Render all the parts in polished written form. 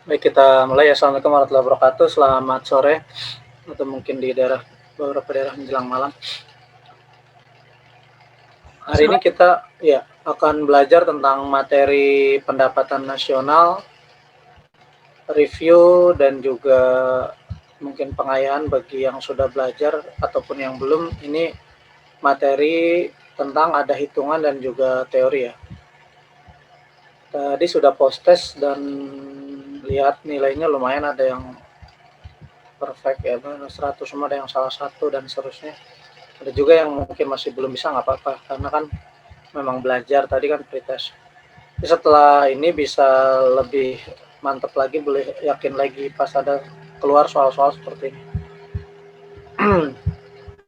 Baik, kita mulai ya. Assalamualaikum warahmatullahi wabarakatuh. Selamat sore, atau mungkin di beberapa daerah menjelang malam. Hari ini kita akan belajar tentang materi pendapatan nasional, review, dan juga mungkin pengayaan bagi yang sudah belajar ataupun yang belum. Ini materi tentang ada hitungan dan juga teori ya. Tadi sudah post test dan lihat nilainya lumayan, ada yang perfect ya, 100 semua, ada yang salah satu dan seterusnya. Ada juga yang mungkin masih belum bisa, nggak apa-apa, karena kan memang belajar tadi kan pretest. Jadi setelah ini bisa lebih mantap lagi, boleh yakin lagi pas ada keluar soal-soal seperti ini.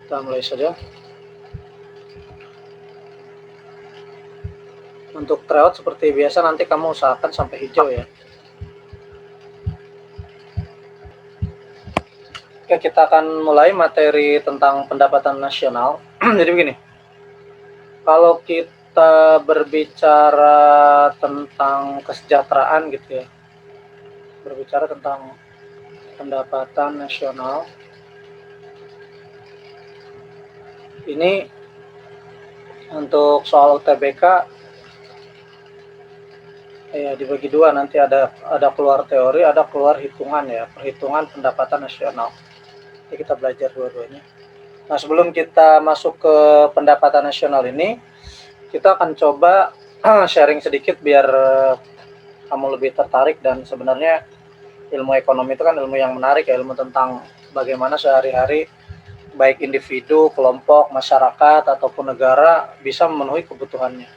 Kita mulai saja. Untuk tryout seperti biasa, nanti kamu usahakan sampai hijau ya. Oke, kita akan mulai materi tentang pendapatan nasional. Jadi begini, kalau kita berbicara tentang kesejahteraan gitu ya, berbicara tentang pendapatan nasional, ini untuk soal UTBK ya dibagi dua, nanti ada keluar teori, ada keluar hitungan ya, perhitungan pendapatan nasional. Jadi kita belajar dua-duanya. Nah, sebelum kita masuk ke pendapatan nasional ini, kita akan coba sharing sedikit biar kamu lebih tertarik. Dan sebenarnya ilmu ekonomi itu kan ilmu yang menarik ya, ilmu tentang bagaimana sehari-hari baik individu, kelompok, masyarakat, ataupun negara bisa memenuhi kebutuhannya.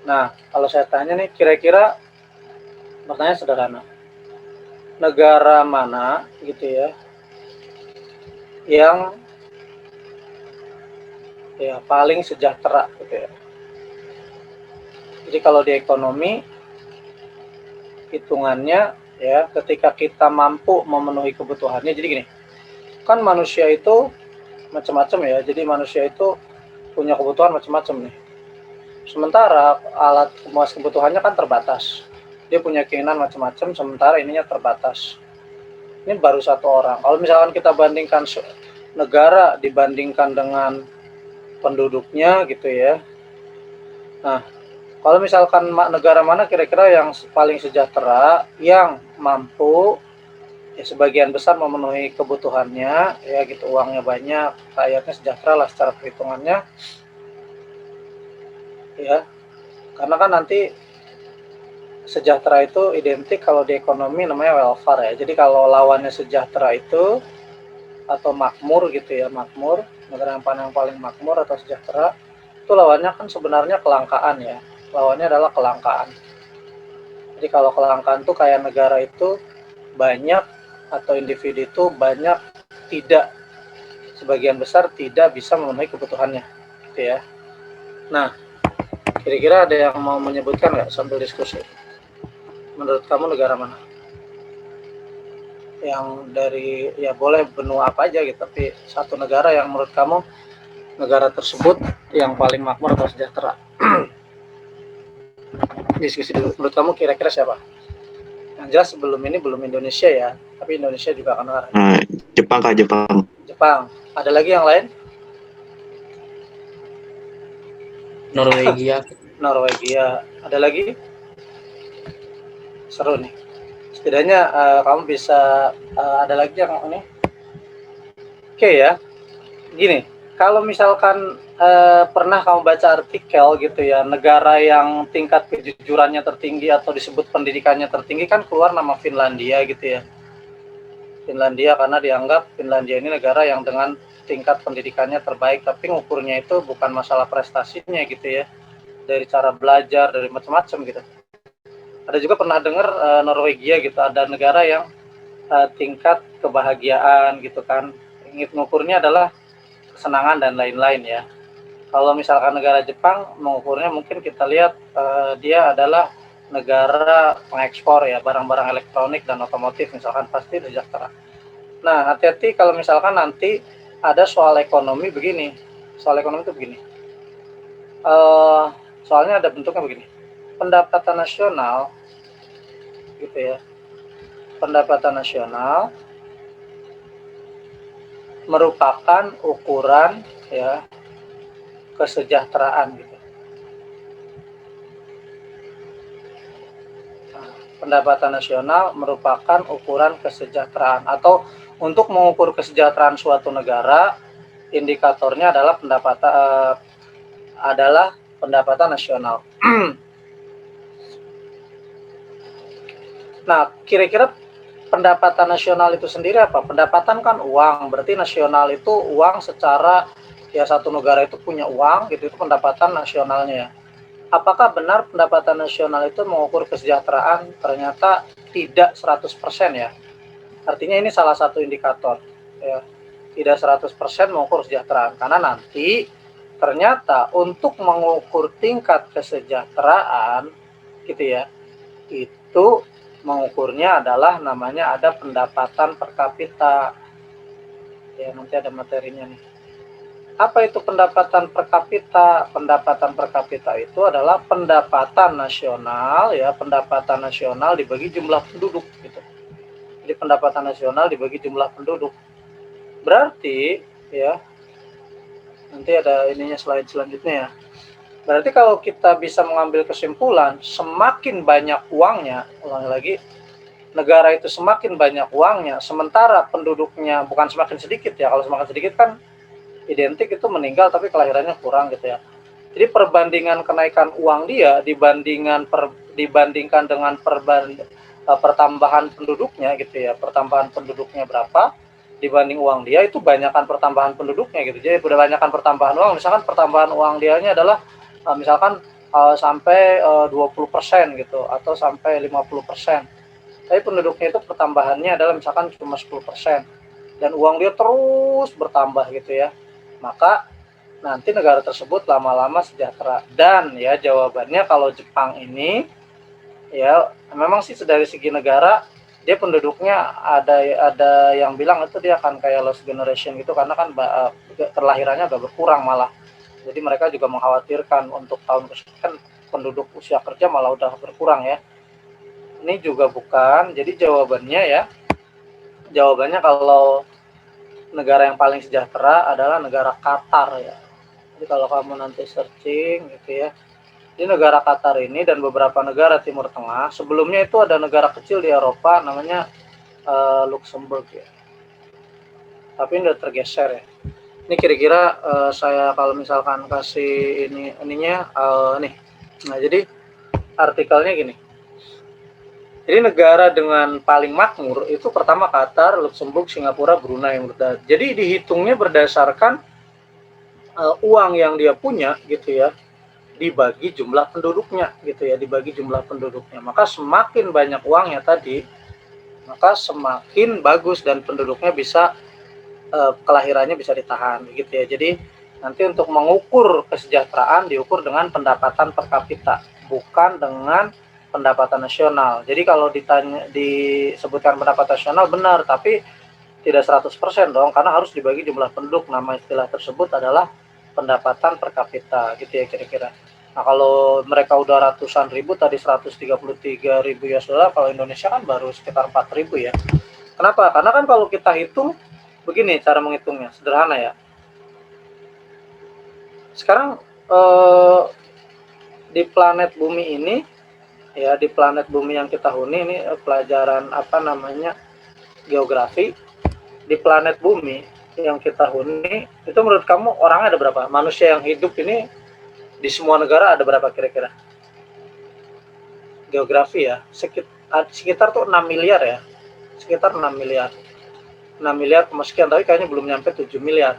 Nah, kalau saya tanya nih, kira-kira pertanyaan sederhana, negara mana gitu ya yang paling sejahtera gitu ya. Jadi kalau di ekonomi hitungannya ya, ketika kita mampu memenuhi kebutuhannya. Jadi gini, kan manusia itu macam-macam ya. Jadi manusia itu punya kebutuhan macam-macam nih. Sementara alat pemuas kebutuhannya kan terbatas. Dia punya keinginan macam-macam, sementara ininya terbatas. Ini baru satu orang. Kalau misalkan kita bandingkan negara dibandingkan dengan penduduknya gitu ya. Nah, kalau misalkan negara mana kira-kira yang paling sejahtera, yang mampu ya sebagian besar memenuhi kebutuhannya ya gitu, uangnya banyak, rakyatnya sejahtera lah secara perhitungannya ya. Karena kan nanti sejahtera itu identik kalau di ekonomi namanya welfare ya. Jadi kalau lawannya sejahtera itu atau makmur gitu ya, makmur, negara yang paling makmur atau sejahtera, itu lawannya kan sebenarnya kelangkaan ya. Lawannya adalah kelangkaan. Jadi kalau kelangkaan tuh kayak negara itu banyak atau individu itu banyak tidak, sebagian besar tidak bisa memenuhi kebutuhannya gitu ya. Nah, kira-kira ada yang mau menyebutkan nggak sambil diskusi? Menurut kamu negara mana yang dari, ya boleh benua apa aja gitu, tapi satu negara yang menurut kamu negara tersebut yang paling makmur atau sejahtera? Diskusi dulu, menurut kamu kira-kira siapa? Yang jelas sebelum ini belum Indonesia ya, tapi Indonesia juga akan dengar. Jepang Kak, Jepang. Jepang. Ada lagi yang lain? Norwegia. Norwegia. Ada lagi? Seru nih. Setidaknya kamu bisa ada lagi yang ini. Oke ya. Gini, kalau misalkan pernah kamu baca artikel gitu ya, negara yang tingkat kejujurannya tertinggi atau disebut pendidikannya tertinggi, kan keluar nama Finlandia gitu ya. Finlandia, karena dianggap Finlandia ini negara yang dengan tingkat pendidikannya terbaik, tapi ngukurnya itu bukan masalah prestasinya gitu ya, dari cara belajar, dari macam-macam gitu. Ada juga pernah dengar Norwegia gitu, ada negara yang tingkat kebahagiaan gitu kan, ngukurnya adalah kesenangan dan lain-lain ya. Kalau misalkan negara Jepang mengukurnya, mungkin kita lihat dia adalah negara pengekspor ya, barang-barang elektronik dan otomotif misalkan, pasti sejahtera. Nah, hati-hati kalau misalkan nanti ada soal ekonomi begini. Soal ekonomi itu begini. Soalnya ada bentuknya begini. Pendapatan nasional gitu ya, pendapatan nasional merupakan ukuran ya kesejahteraan gitu. Nah, pendapatan nasional merupakan ukuran kesejahteraan, atau untuk mengukur kesejahteraan suatu negara indikatornya adalah pendapatan nasional. Nah, kira-kira pendapatan nasional itu sendiri apa? Pendapatan kan uang, berarti nasional itu uang secara ya satu negara itu punya uang gitu, itu pendapatan nasionalnya. Apakah benar pendapatan nasional itu mengukur kesejahteraan? Ternyata tidak 100% ya. Artinya ini salah satu indikator ya. Tidak 100% mengukur kesejahteraan, karena nanti ternyata untuk mengukur tingkat kesejahteraan gitu ya, itu mengukurnya adalah namanya ada pendapatan per kapita. Ya, nanti ada materinya nih. Apa itu pendapatan per kapita? Pendapatan per kapita itu adalah pendapatan nasional ya, pendapatan nasional dibagi jumlah penduduk gitu. Jadi pendapatan nasional dibagi jumlah penduduk. Berarti ya, nanti ada ininya slide selanjutnya ya. Berarti kalau kita bisa mengambil kesimpulan, semakin banyak uangnya, ulangi lagi, negara itu semakin banyak uangnya, sementara penduduknya bukan semakin sedikit ya. Kalau semakin sedikit kan identik itu meninggal tapi kelahirannya kurang gitu ya. Jadi perbandingan kenaikan uang dia dibandingkan dengan pertambahan penduduknya gitu ya. Pertambahan penduduknya berapa dibanding uang dia, itu banyakkan pertambahan penduduknya gitu. Jadi udah banyakkan pertambahan uang, misalkan pertambahan uang dianya adalah misalkan sampai 20% gitu, atau sampai 50%. Tapi penduduknya itu pertambahannya adalah misalkan cuma 10%, dan uang dia terus bertambah gitu ya. Maka nanti negara tersebut lama-lama sejahtera. Dan ya jawabannya, kalau Jepang ini ya memang sih dari segi negara dia penduduknya ada yang bilang itu dia akan kayak lost generation gitu, karena kan terlahirannya agak berkurang malah. Jadi mereka juga mengkhawatirkan untuk tahun kan penduduk usia kerja malah udah berkurang ya. Ini juga bukan. Jadi jawabannya kalau negara yang paling sejahtera adalah negara Qatar ya. Jadi kalau kamu nanti searching gitu ya, di negara Qatar ini dan beberapa negara Timur Tengah, sebelumnya itu ada negara kecil di Eropa namanya Luxembourg ya. Tapi ini udah tergeser ya. Ini kira-kira saya kalau misalkan kasih ininya nih. Nah, jadi artikelnya gini. Jadi negara dengan paling makmur itu pertama Qatar, Luxembourg, Singapura, Brunei. Jadi dihitungnya berdasarkan uang yang dia punya gitu ya, dibagi jumlah penduduknya gitu ya, dibagi jumlah penduduknya. Maka semakin banyak uangnya tadi, maka semakin bagus dan penduduknya bisa kelahirannya bisa ditahan gitu ya. Jadi nanti untuk mengukur kesejahteraan diukur dengan pendapatan per kapita, bukan dengan pendapatan nasional. Jadi kalau disebutkan pendapatan nasional benar, tapi tidak 100% dong, karena harus dibagi jumlah penduduk. Nama istilah tersebut adalah pendapatan per kapita gitu ya kira-kira. Nah, kalau mereka udah ratusan ribu tadi, 133 ribu US dollar, kalau Indonesia kan baru sekitar 4 ribu ya. Kenapa? Karena kan kalau kita hitung begini cara menghitungnya, sederhana ya. Sekarang di planet bumi ini ya, di planet bumi yang kita huni ini pelajaran apa namanya geografi. Di planet bumi yang kita huni itu, menurut kamu orangnya ada berapa? Manusia yang hidup ini di semua negara ada berapa kira-kira? Geografi ya, sekitar tuh 6 miliar ya, sekitar 6 miliar 6 miliar sekian, tapi kayaknya belum nyampe 7 miliar.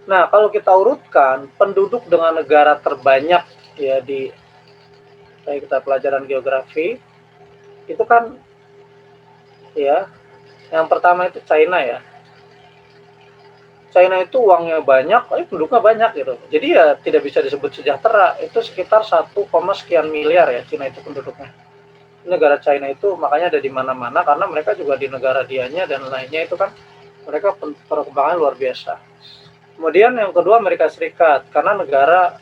Nah, kalau kita urutkan penduduk dengan negara terbanyak ya di kayak kita pelajaran geografi itu kan ya, yang pertama itu China ya. China itu uangnya banyak, penduduknya banyak gitu. Jadi ya tidak bisa disebut sejahtera. Itu sekitar 1, sekian miliar ya China itu penduduknya. Negara China itu makanya ada di mana-mana, karena mereka juga di negara dianya dan lainnya itu kan mereka perkembangannya luar biasa. Kemudian yang kedua Amerika Serikat, karena negara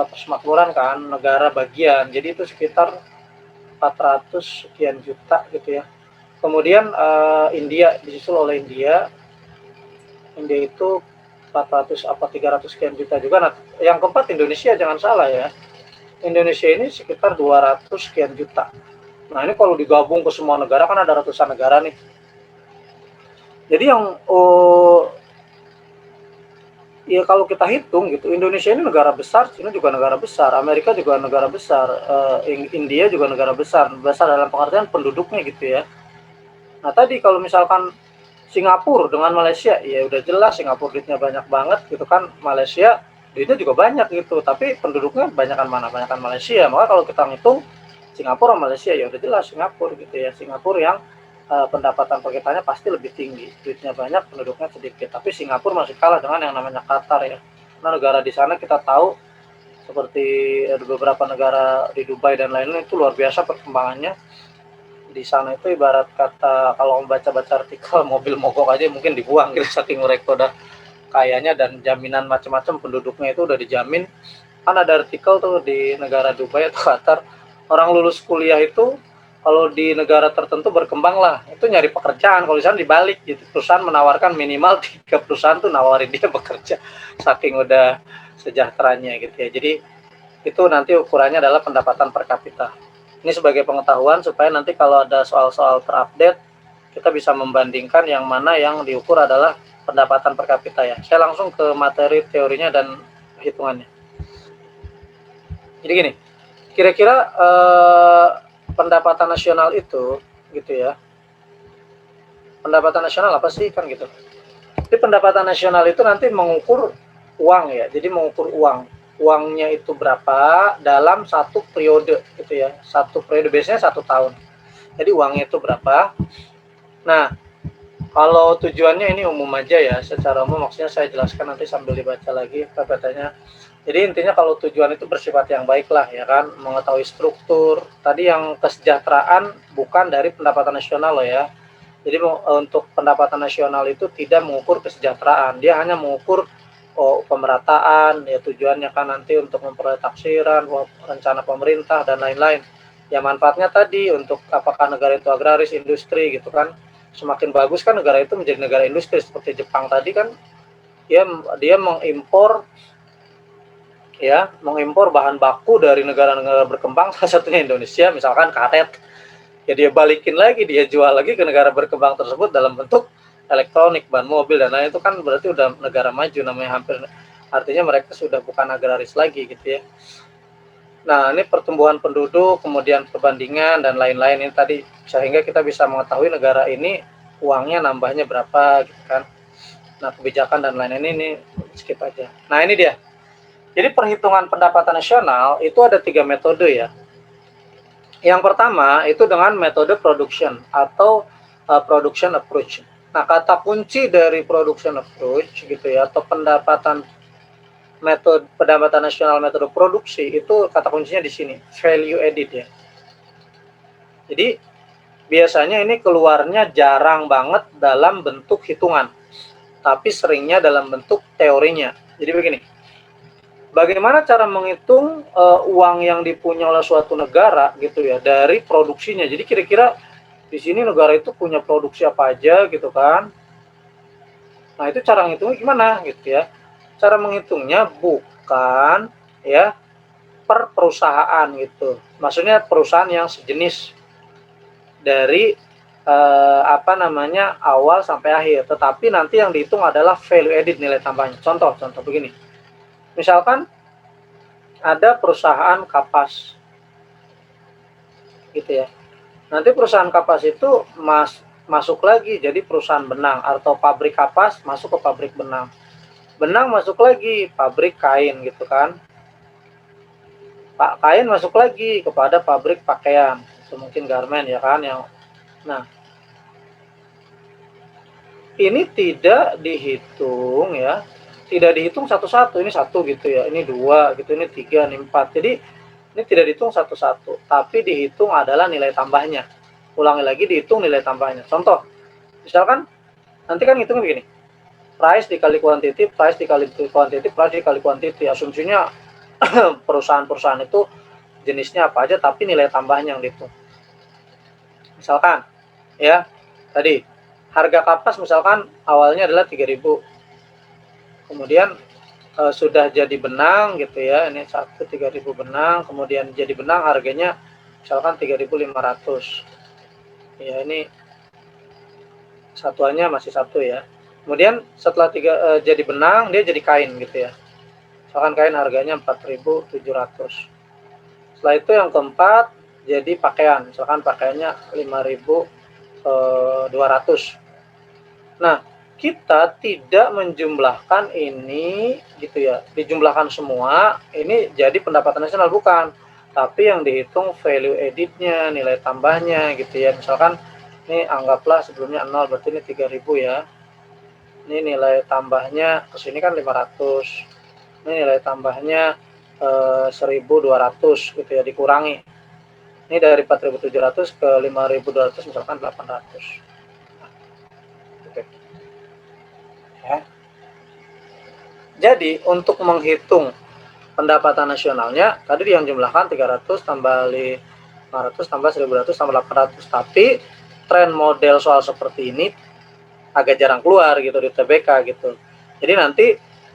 persemakmuran kan, negara bagian. Jadi itu sekitar 400 sekian juta gitu ya. Kemudian India disusul oleh India itu 400 apa 300 sekian juta juga. Nah, yang keempat Indonesia, jangan salah ya. Indonesia ini sekitar 200 sekian juta. Nah, ini kalau digabung ke semua negara kan ada ratusan negara nih. Jadi yang ya kalau kita hitung gitu, Indonesia ini negara besar, China juga negara besar, Amerika juga negara besar, India juga negara besar dalam pengertian penduduknya gitu ya. Nah tadi kalau misalkan Singapura dengan Malaysia, ya udah jelas Singapura duitnya banyak banget gitu kan, Malaysia duitnya juga banyak gitu, tapi penduduknya banyakan mana? Banyakan Malaysia. Maka kalau kita ngitung Singapura sama Malaysia, ya udah jelas Singapura gitu ya. Singapura yang pendapatan per kapitanya pasti lebih tinggi, duitnya banyak, penduduknya sedikit. Tapi Singapura masih kalah dengan yang namanya Qatar ya. Karena negara di sana kita tahu seperti beberapa negara di Dubai dan lain-lain itu luar biasa perkembangannya. Di sana itu ibarat kata kalau membaca-baca artikel mobil mogok aja mungkin dibuang gitu saking mereka udah kayanya dan jaminan macam-macam penduduknya itu udah dijamin. Kan ada artikel tuh di negara Dubai atau Qatar, orang lulus kuliah itu kalau di negara tertentu berkembang lah, itu nyari pekerjaan. Kalau di sana dibalik gitu, perusahaan menawarkan minimal 3 perusahaan tuh nawarin dia bekerja, saking udah sejahteranya gitu ya. Jadi itu nanti ukurannya adalah pendapatan per kapita. Ini sebagai pengetahuan supaya nanti kalau ada soal-soal terupdate, kita bisa membandingkan yang mana yang diukur adalah pendapatan per kapita ya. Saya langsung ke materi teorinya dan hitungannya. Jadi gini, kira-kira pendapatan nasional itu gitu ya. Pendapatan nasional apa sih kan gitu. Jadi pendapatan nasional itu nanti mengukur uang ya. Jadi mengukur uang. Uangnya itu berapa dalam satu periode gitu ya. Satu periode biasanya 1 tahun. Jadi uangnya itu berapa. Nah, kalau tujuannya ini umum aja ya, secara umum maksudnya saya jelaskan nanti sambil dibaca lagi PPT-nya. Jadi intinya kalau tujuan itu bersifat yang baik lah ya kan, mengetahui struktur. Tadi yang kesejahteraan bukan dari pendapatan nasional loh ya. Jadi untuk pendapatan nasional itu tidak mengukur kesejahteraan, dia hanya mengukur pemerataan ya, tujuannya kan nanti untuk memperoleh taksiran, rencana pemerintah dan lain-lain. Ya manfaatnya tadi untuk apakah negara itu agraris, industri gitu kan. Semakin bagus kan negara itu menjadi negara industri seperti Jepang tadi kan, dia mengimpor bahan baku dari negara-negara berkembang, salah satunya Indonesia, misalkan karet. Ya dia balikin lagi, dia jual lagi ke negara berkembang tersebut dalam bentuk elektronik, ban mobil dan lain. Itu kan berarti udah negara maju namanya, hampir artinya mereka sudah bukan agraris lagi gitu ya. Nah, ini pertumbuhan penduduk, kemudian perbandingan dan lain-lain ini tadi, sehingga kita bisa mengetahui negara ini uangnya nambahnya berapa gitu kan. Nah, kebijakan dan lain-lain ini skip aja. Nah, ini dia. Jadi perhitungan pendapatan nasional itu ada 3 metode ya. Yang pertama itu dengan metode production atau production approach. Nah, kata kunci dari production approach gitu ya, atau pendapatan nasional metode produksi, itu kata kuncinya di sini, value added ya. Jadi biasanya ini keluarnya jarang banget dalam bentuk hitungan, tapi seringnya dalam bentuk teorinya. Jadi begini, bagaimana cara menghitung uang yang dipunya oleh suatu negara gitu ya dari produksinya. Jadi kira-kira di sini negara itu punya produksi apa aja gitu kan. Nah, itu cara menghitungnya gimana gitu ya. Cara menghitungnya bukan ya per perusahaan gitu. Maksudnya perusahaan yang sejenis dari awal sampai akhir, tetapi nanti yang dihitung adalah value added, nilai tambahnya. Contoh begini. Misalkan ada perusahaan kapas gitu ya. Nanti perusahaan kapas itu masuk lagi jadi perusahaan benang, atau pabrik kapas masuk ke pabrik benang. Benang masuk lagi pabrik kain gitu kan. Kain masuk lagi kepada pabrik pakaian. Itu mungkin garment ya kan yang. Nah, ini tidak dihitung ya. Tidak dihitung satu-satu, ini satu gitu ya, ini dua gitu, ini tiga, ini empat. Jadi ini tidak dihitung satu-satu, tapi dihitung adalah nilai tambahnya. Ulangi lagi, dihitung nilai tambahnya. Contoh, misalkan nanti kan hitungnya begini, price dikali quantity, price dikali quantity, price dikali quantity. Asumsinya perusahaan-perusahaan itu jenisnya apa aja, tapi nilai tambahnya yang dihitung. Misalkan ya, tadi harga kapas misalkan awalnya adalah 3.000, kemudian sudah jadi benang gitu ya, ini 3.000 benang, kemudian jadi benang harganya misalkan 3.500 ya, ini satuannya masih satu ya. Kemudian setelah jadi benang dia jadi kain gitu ya, misalkan kain harganya 4.700. Setelah itu yang keempat jadi pakaian, misalkan pakaiannya 5.200. Nah, kita tidak menjumlahkan ini gitu ya, dijumlahkan semua ini jadi pendapatan nasional, bukan, tapi yang dihitung value added-nya, nilai tambahnya gitu ya. Misalkan ini anggaplah sebelumnya 0, berarti ini 3.000 ya, ini nilai tambahnya ke sini kan 500, ini nilai tambahnya 1.200 gitu ya, dikurangi ini dari 4.700 ke 5.200 misalkan 800. Oke. Ya. Jadi untuk menghitung pendapatan nasionalnya tadi yang jumlahkan 300 tambah 500 tambah 1.200 tambah 800, tapi tren model soal seperti ini agak jarang keluar gitu di TBK gitu. Jadi nanti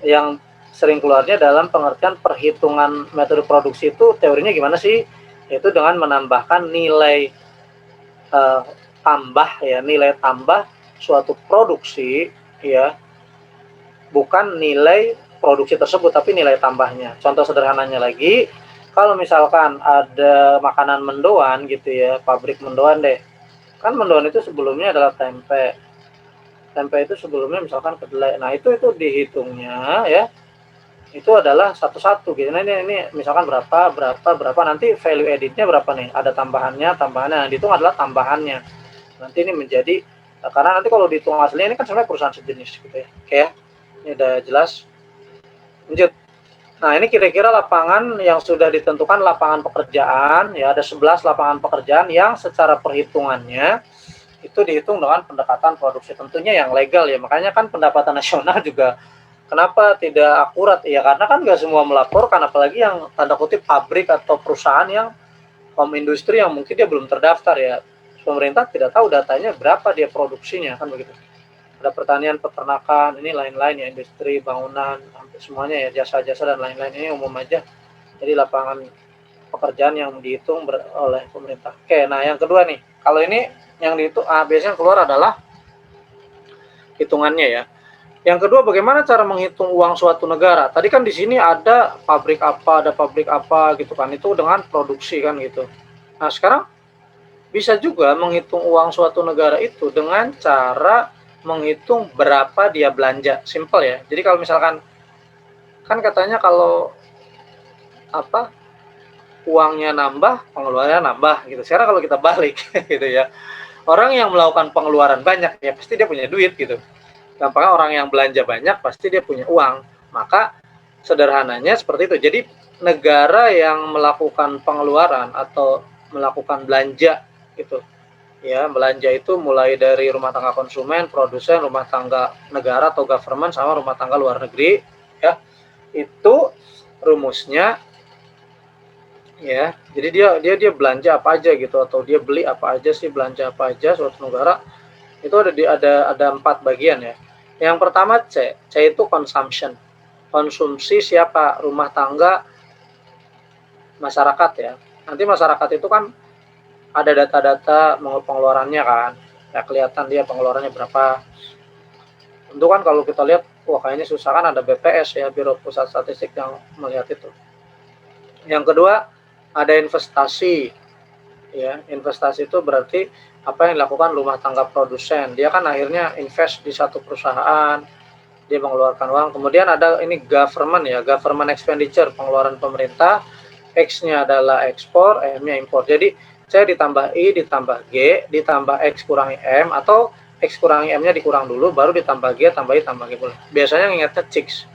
yang sering keluarnya dalam pengertian perhitungan metode produksi itu teorinya gimana sih? Yaitu dengan menambahkan nilai tambah ya, nilai tambah suatu produksi ya, bukan nilai produksi tersebut tapi nilai tambahnya. Contoh sederhananya lagi, kalau misalkan ada makanan mendoan gitu ya, pabrik mendoan deh, kan mendoan itu sebelumnya adalah tempe, tempe itu sebelumnya misalkan kedelai. Nah itu dihitungnya ya, itu adalah satu-satu gitu. Nah ini misalkan berapa nanti value added-nya berapa nih, ada tambahannya, nah dihitung adalah tambahannya. Nanti ini menjadi, karena nanti kalau dihitung aslinya ini kan sebenarnya perusahaan sejenis gitu ya. Oke ya, ini udah jelas. Lanjut. Nah ini kira-kira lapangan yang sudah ditentukan lapangan pekerjaan ya, ada 11 lapangan pekerjaan yang secara perhitungannya itu dihitung dengan pendekatan produksi, tentunya yang legal ya. Makanya kan pendapatan nasional juga kenapa tidak akurat ya, karena kan nggak semua melaporkan, apalagi yang tanda kutip pabrik atau perusahaan yang home industry yang mungkin dia belum terdaftar ya, pemerintah tidak tahu datanya berapa dia produksinya kan begitu. Ada pertanian, peternakan, ini lain-lain ya, industri, bangunan, hampir semuanya ya, jasa-jasa dan lain-lain, ini umum aja. Jadi lapangan pekerjaan yang dihitung oleh pemerintah. Oke, nah yang kedua nih, kalau ini yang dihitung biasanya keluar adalah hitungannya ya. Yang kedua, bagaimana cara menghitung uang suatu negara? Tadi kan di sini ada pabrik apa gitu kan, itu dengan produksi kan gitu. Nah sekarang bisa juga menghitung uang suatu negara itu dengan cara menghitung berapa dia belanja, simple ya. Jadi kalau misalkan kan katanya kalau apa, uangnya nambah, pengeluarannya nambah gitu. Sekarang kalau kita balik gitu ya, orang yang melakukan pengeluaran banyak ya pasti dia punya duit gitu. Gampangnya orang yang belanja banyak pasti dia punya uang. Maka sederhananya seperti itu. Jadi negara yang melakukan pengeluaran atau melakukan belanja gitu ya, belanja itu mulai dari rumah tangga konsumen, produsen, rumah tangga negara atau government, sama rumah tangga luar negeri ya, itu rumusnya ya. Jadi dia belanja apa aja gitu, atau dia beli apa aja sih, belanja apa aja suatu negara itu ada 4 bagian ya. Yang pertama C itu consumption, konsumsi siapa, rumah tangga, masyarakat ya. Nanti masyarakat itu kan ada data-data pengeluarannya kan, ya kelihatan dia pengeluarannya berapa. Tentu kan kalau kita lihat, wah kayaknya susah kan, ada BPS ya, Biro Pusat Statistik yang melihat itu. Yang kedua ada investasi ya, investasi itu berarti apa yang dilakukan rumah tangga produsen, dia kan akhirnya invest di satu perusahaan, dia mengeluarkan uang. Kemudian ada ini government ya, government expenditure, pengeluaran pemerintah, X-nya adalah ekspor, M-nya impor. Jadi C ditambah I ditambah G ditambah X kurangi M, atau X kurangi M-nya dikurang dulu baru ditambah G tambah I tambah G boleh. Biasanya ingatnya CIX,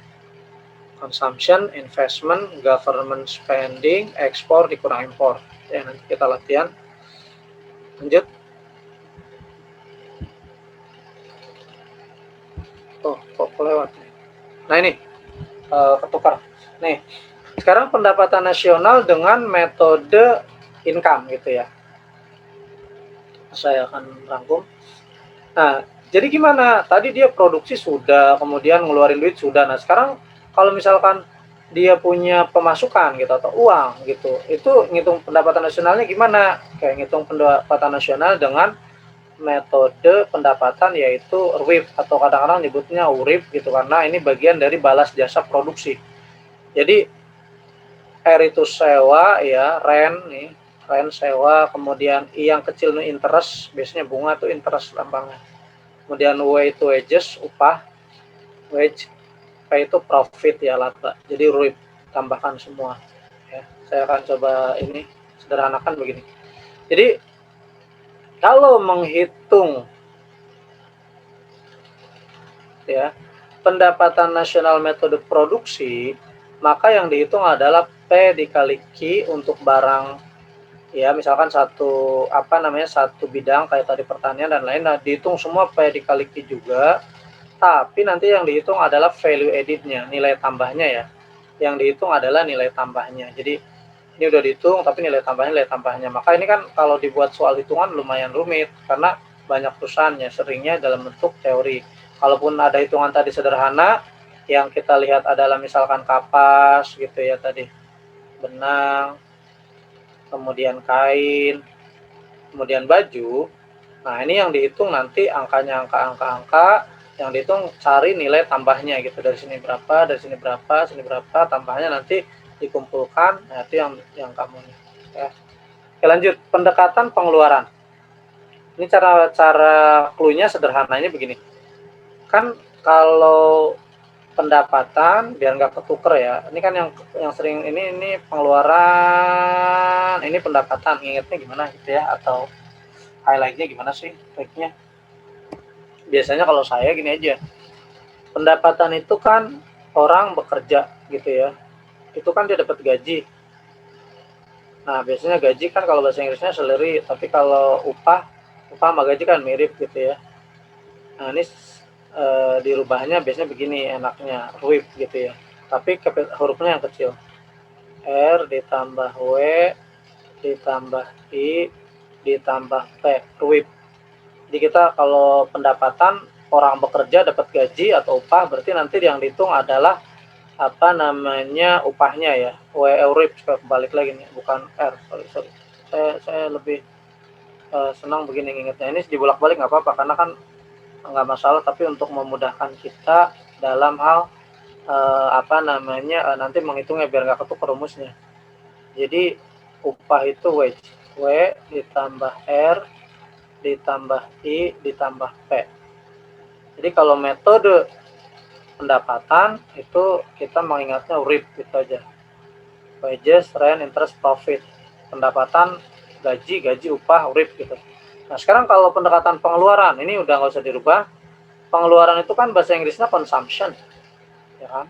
consumption, investment, government spending, ekspor dikurang impor ya. Nanti kita latihan. Lanjut. Oh kok kelewat. Nah ini ketukar nih. Sekarang pendapatan nasional dengan metode income gitu ya, saya akan rangkum. Nah, jadi gimana? Tadi dia produksi sudah, kemudian ngeluarin duit sudah. Nah, sekarang kalau misalkan dia punya pemasukan gitu atau uang gitu, itu ngitung pendapatan nasionalnya gimana? Kayak ngitung pendapatan nasional dengan metode pendapatan yaitu RWIP atau kadang-kadang nyebutnya URIP gitu, karena ini bagian dari balas jasa produksi. Jadi R itu sewa ya, rent nih, rent sewa, kemudian I yang kecil nih interest, biasanya bunga tuh interest lambangnya. Kemudian W itu wages, upah, wage, P itu profit ya, laba. Jadi RWIP tambahkan semua. Ya, saya akan coba ini sederhanakan begini. Jadi kalau menghitung ya pendapatan nasional metode produksi, maka yang dihitung adalah P dikali Q untuk barang ya, misalkan satu satu bidang kayak tadi pertanian dan lain, nah dihitung semua P dikali Q juga, tapi nanti yang dihitung adalah value added-nya, nilai tambahnya ya. Yang dihitung adalah nilai tambahnya. Jadi ini udah dihitung tapi nilai tambahnya. Maka ini kan kalau dibuat soal hitungan lumayan rumit karena banyak perusahaannya, seringnya dalam bentuk teori. Kalaupun ada hitungan tadi sederhana, yang kita lihat adalah misalkan kapas gitu ya tadi, benang, kemudian kain, kemudian baju. Nah, ini yang dihitung nanti angkanya angka, yang dihitung cari nilai tambahnya gitu. Dari sini berapa, dari sini berapa, sini berapa, tambahnya nanti dikumpulkan. Nah, itu yang kamu nih ya. Oke, lanjut pendekatan pengeluaran. Ini cara clue-nya sederhananya begini. Kan kalau pendapatan biar nggak ketuker ya. Ini kan yang sering ini pengeluaran, ini pendapatan. Ingatnya gimana gitu ya, atau highlight-nya gimana sih triknya? Biasanya kalau saya gini aja. Pendapatan itu kan orang bekerja gitu ya. Itu kan dia dapat gaji. Nah, biasanya gaji kan kalau bahasa Inggrisnya salary, tapi kalau upah sama gaji kan mirip gitu ya. Nah, ini dirubahnya biasanya begini enaknya, RWIP gitu ya. Tapi hurufnya yang kecil. R ditambah W ditambah I ditambah P, RWIP. Jadi kita kalau pendapatan orang bekerja dapat gaji atau upah, berarti nanti yang dihitung adalah upahnya ya. RWIP, balik lagi nih, bukan R, sorry. Saya lebih senang begini ingetnya. Ini dibolak-balik nggak apa-apa karena kan nggak masalah, tapi untuk memudahkan kita dalam hal nanti menghitungnya biar nggak ketukar rumusnya. Jadi upah itu wage, W ditambah R ditambah I ditambah P. Jadi kalau metode pendapatan itu kita mengingatnya RIP gitu aja. Wages, rent, interest, profit. Pendapatan, gaji, upah, RIP gitu. Nah, sekarang kalau pendekatan pengeluaran, ini udah nggak usah dirubah. Pengeluaran itu kan bahasa Inggrisnya consumption, ya kan?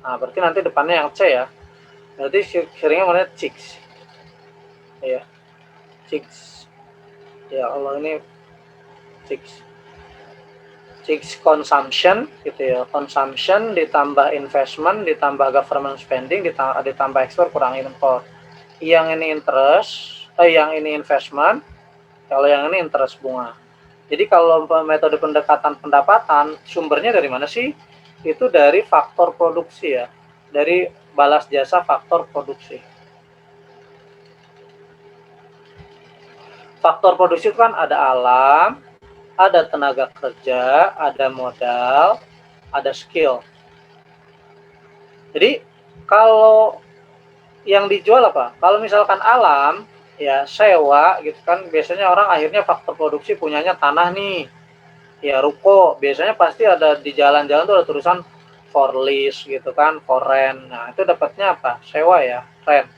Nah, berarti nanti depannya yang C ya. Berarti seringnya mana chicks. Ya. Chicks. Ya Allah, ini chicks consumption gitu ya. Consumption ditambah investment ditambah government spending ditambah ekspor kurang import. Yang ini yang ini investment, kalau yang ini interest bunga. Jadi kalau metode pendekatan pendapatan, sumbernya dari mana sih? Itu dari faktor produksi ya, dari balas jasa faktor produksi. Faktor produksi itu kan ada alam, ada tenaga kerja, ada modal, ada skill. Jadi kalau yang dijual apa? Kalau misalkan alam, ya sewa gitu kan, biasanya orang akhirnya faktor produksi punyanya tanah nih, ya ruko, biasanya pasti ada di jalan-jalan tuh ada tulisan for lease gitu kan, for rent. Nah, itu dapatnya apa? Sewa ya, rent.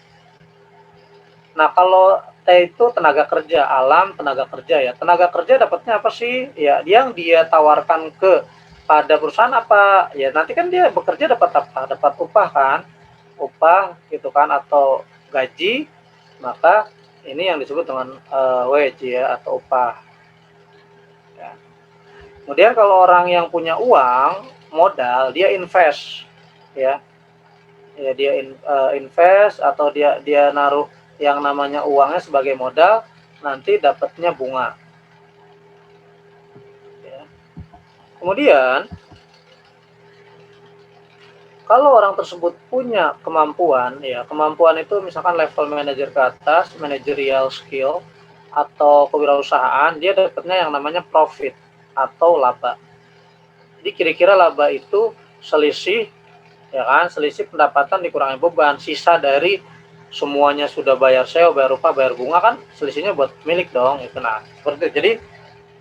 Nah, kalau T itu tenaga kerja, alam tenaga kerja ya. Tenaga kerja dapatnya apa sih? Ya, yang dia tawarkan ke pada perusahaan apa? Ya, nanti kan dia bekerja dapat apa? Dapat upah kan? Upah gitu kan, atau gaji. Maka ini yang disebut dengan wage ya, atau upah. Ya. Kemudian kalau orang yang punya uang, modal, dia invest ya. Ya dia invest atau dia naruh yang namanya uangnya sebagai modal, nanti dapatnya bunga. Kemudian kalau orang tersebut punya kemampuan, ya kemampuan itu misalkan level manajer ke atas, managerial skill, atau kewirausahaan, dia dapatnya yang namanya profit atau laba. Jadi kira-kira laba itu selisih, ya kan, selisih pendapatan dikurangi beban, sisa dari semuanya sudah bayar SEO, bayar upah, bayar bunga, kan selisihnya buat milik dong itu. Nah seperti itu. Jadi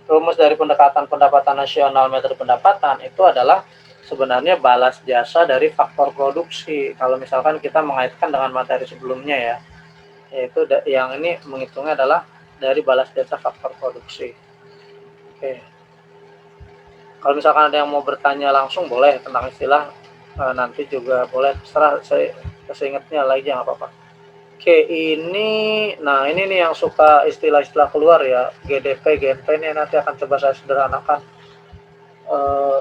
rumus dari pendekatan pendapatan nasional, metode pendapatan itu adalah sebenarnya balas jasa dari faktor produksi. Kalau misalkan kita mengaitkan dengan materi sebelumnya ya, yaitu yang ini menghitungnya adalah dari balas jasa faktor produksi. Oke. Kalau misalkan ada yang mau bertanya langsung boleh tentang istilah, nanti juga boleh, terserah, saya ingatnya lagi nggak apa-apa. Oke, ini, nah ini nih yang suka istilah-istilah keluar ya, GDP, GNP ini nanti akan coba saya sederhanakan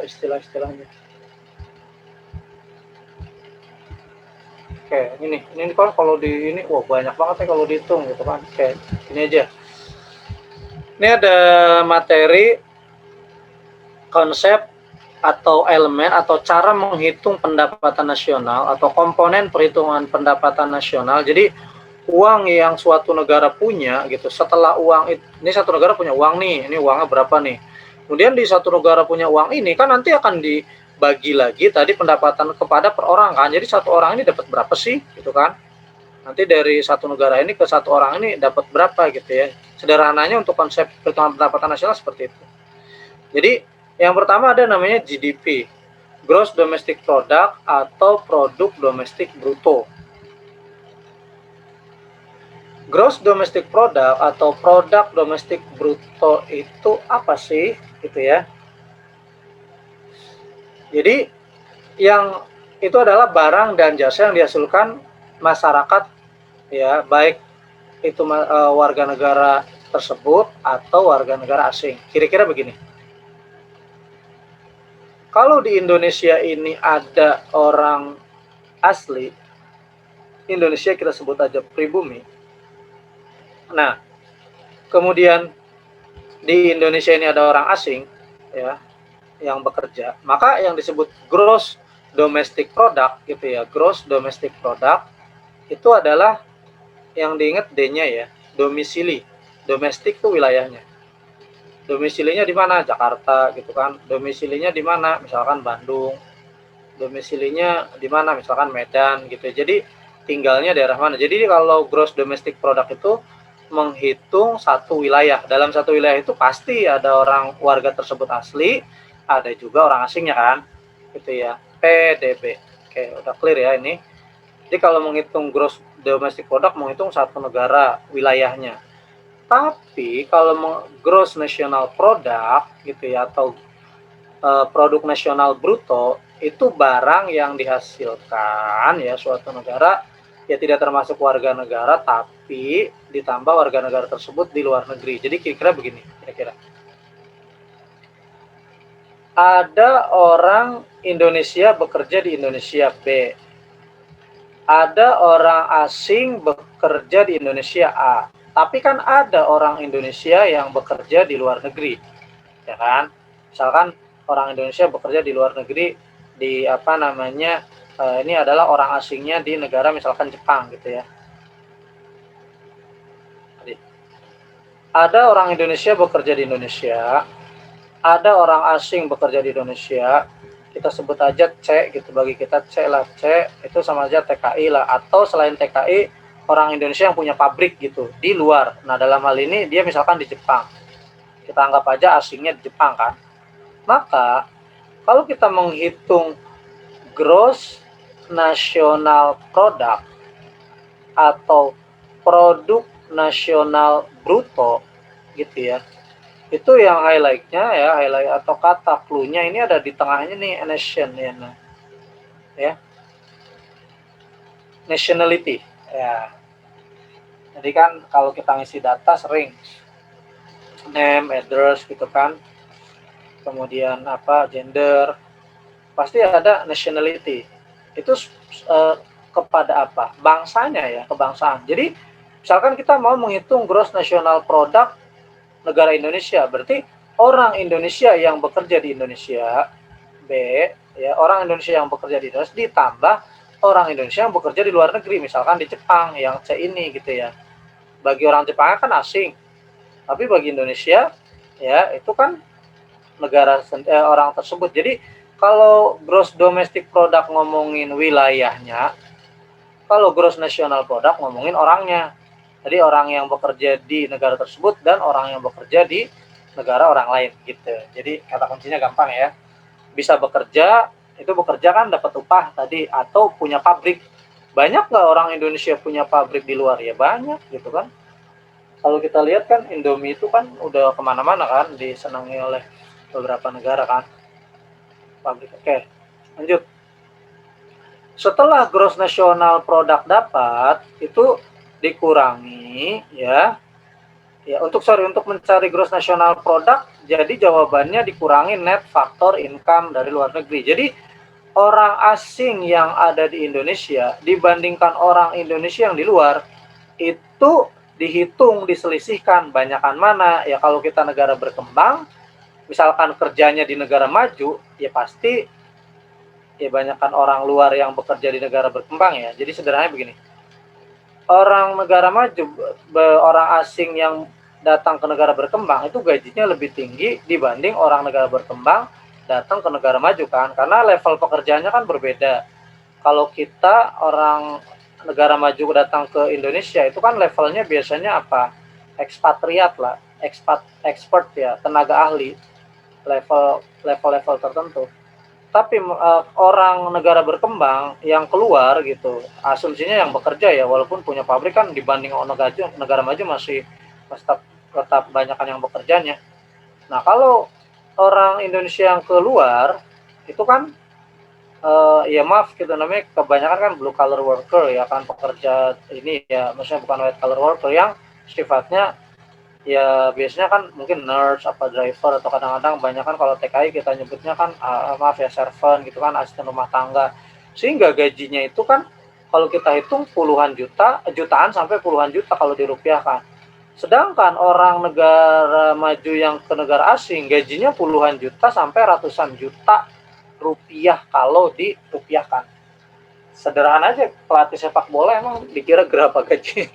istilah-istilahnya. Oke, ini kan kalau di ini, wah banyak banget ya kalau dihitung gitu kan. Oke, ini aja. Ini ada materi, konsep atau elemen atau cara menghitung pendapatan nasional atau komponen perhitungan pendapatan nasional. Jadi uang yang suatu negara punya gitu, setelah uang ini satu negara punya uang nih, ini uangnya berapa nih. Kemudian di satu negara punya uang ini kan nanti akan dibagi lagi tadi pendapatan kepada per orang kan. Jadi satu orang ini dapat berapa sih gitu kan. Nanti dari satu negara ini ke satu orang ini dapat berapa gitu ya. Sederhananya untuk konsep perhitungan pendapatan nasional seperti itu. Jadi yang pertama ada namanya GDP, Gross Domestic Product atau Produk Domestik Bruto. Gross Domestic Product atau Produk Domestik Bruto itu apa sih gitu ya. Jadi yang itu adalah barang dan jasa yang dihasilkan masyarakat ya, baik itu warga negara tersebut atau warga negara asing. Kira-kira begini. Kalau di Indonesia ini ada orang asli, Indonesia kita sebut aja pribumi. Nah, kemudian di Indonesia ini ada orang asing ya yang bekerja, maka yang disebut gross domestic product gitu ya, gross domestic product itu adalah yang diingat D-nya ya, domisili. Domestik itu wilayahnya. Domisilinya di mana? Jakarta gitu kan. Domisilinya di mana? Misalkan Bandung. Domisilinya di mana? Misalkan Medan gitu. Jadi tinggalnya daerah mana. Jadi kalau gross domestic product itu menghitung satu wilayah. Dalam satu wilayah itu pasti ada orang warga tersebut asli, ada juga orang asingnya kan. Gitu ya. PDB. Oke, udah clear ya ini. Jadi kalau menghitung gross domestic product menghitung satu negara wilayahnya. Tapi kalau gross national product gitu ya, atau produk nasional bruto itu barang yang dihasilkan ya suatu negara, ya tidak termasuk warga negara tapi ditambah warga negara tersebut di luar negeri. Jadi kira-kira begini, kira-kira ada orang Indonesia bekerja di Indonesia B, ada orang asing bekerja di Indonesia A, tapi kan ada orang Indonesia yang bekerja di luar negeri, ya kan? Misalkan orang Indonesia bekerja di luar negeri di apa namanya, ini adalah orang asingnya di negara misalkan Jepang gitu ya. Jadi, ada orang Indonesia bekerja di Indonesia, ada orang asing bekerja di Indonesia, kita sebut aja C gitu, bagi kita C lah, C itu sama aja TKI lah, atau selain TKI orang Indonesia yang punya pabrik gitu di luar. Nah dalam hal ini dia misalkan di Jepang, kita anggap aja asingnya di Jepang kan. Maka kalau kita menghitung gross national product atau produk nasional bruto gitu ya, itu yang highlightnya ya, highlight atau kata clue-nya ini ada di tengahnya nih, nation ya, nah, ya nationality ya. Jadi kan kalau kita ngisi data sering name, address gitu kan, kemudian apa, gender, pasti ada nationality. Itu kepada apa? Bangsanya ya, kebangsaan. Jadi misalkan kita mau menghitung gross national product negara Indonesia, berarti orang Indonesia yang bekerja di Indonesia, B, ya, orang Indonesia yang bekerja di Indonesia ditambah orang Indonesia yang bekerja di luar negeri, misalkan di Jepang yang C ini gitu ya. Bagi orang Jepang kan asing, tapi bagi Indonesia ya itu kan negara orang tersebut. Jadi kalau gross domestic product ngomongin wilayahnya, kalau gross national product ngomongin orangnya. Jadi orang yang bekerja di negara tersebut dan orang yang bekerja di negara orang lain gitu. Jadi kata kuncinya gampang ya. Bisa bekerja, itu bekerja kan dapat upah tadi, atau punya pabrik. Banyak nggak orang Indonesia punya pabrik di luar? Ya banyak gitu kan. Kalau kita lihat kan Indomie itu kan udah kemana-mana kan, disenangi oleh beberapa negara kan pabrik. Oke, lanjut. Setelah gross national product dapat, itu dikurangi ya. Ya, untuk mencari gross national product, jadi jawabannya dikurangi net factor income dari luar negeri. Jadi orang asing yang ada di Indonesia dibandingkan orang Indonesia yang di luar itu dihitung, diselisihkan banyakan mana. Ya kalau kita negara berkembang, misalkan kerjanya di negara maju, ya pasti ya banyakkan orang luar yang bekerja di negara berkembang ya. Jadi sederhananya begini, orang negara maju, orang asing yang datang ke negara berkembang itu gajinya lebih tinggi dibanding orang negara berkembang datang ke negara maju kan, karena level pekerjaannya kan berbeda. Kalau kita orang negara maju datang ke Indonesia itu kan levelnya biasanya apa, ekspatriat lah, expert ya, tenaga ahli, level tertentu. Tapi orang negara berkembang yang keluar gitu, asumsinya yang bekerja ya, walaupun punya pabrik kan dibanding negara maju masih tetap banyakkan yang bekerjanya. Nah kalau orang Indonesia yang keluar itu kan ya maaf gitu, namanya kebanyakan kan blue collar worker ya kan, pekerja ini ya, maksudnya bukan white collar worker yang sifatnya ya biasanya kan mungkin nurse apa driver, atau kadang-kadang banyak kan kalau TKI kita nyebutnya kan maaf ya servant gitu kan, asisten rumah tangga. Sehingga gajinya itu kan kalau kita hitung puluhan jutaan sampai puluhan juta kalau dirupiahkan. Sedangkan orang negara maju yang ke negara asing gajinya puluhan juta sampai ratusan juta rupiah kalau dirupiahkan. Sederhana aja, pelatih sepak bola emang dikira berapa gaji?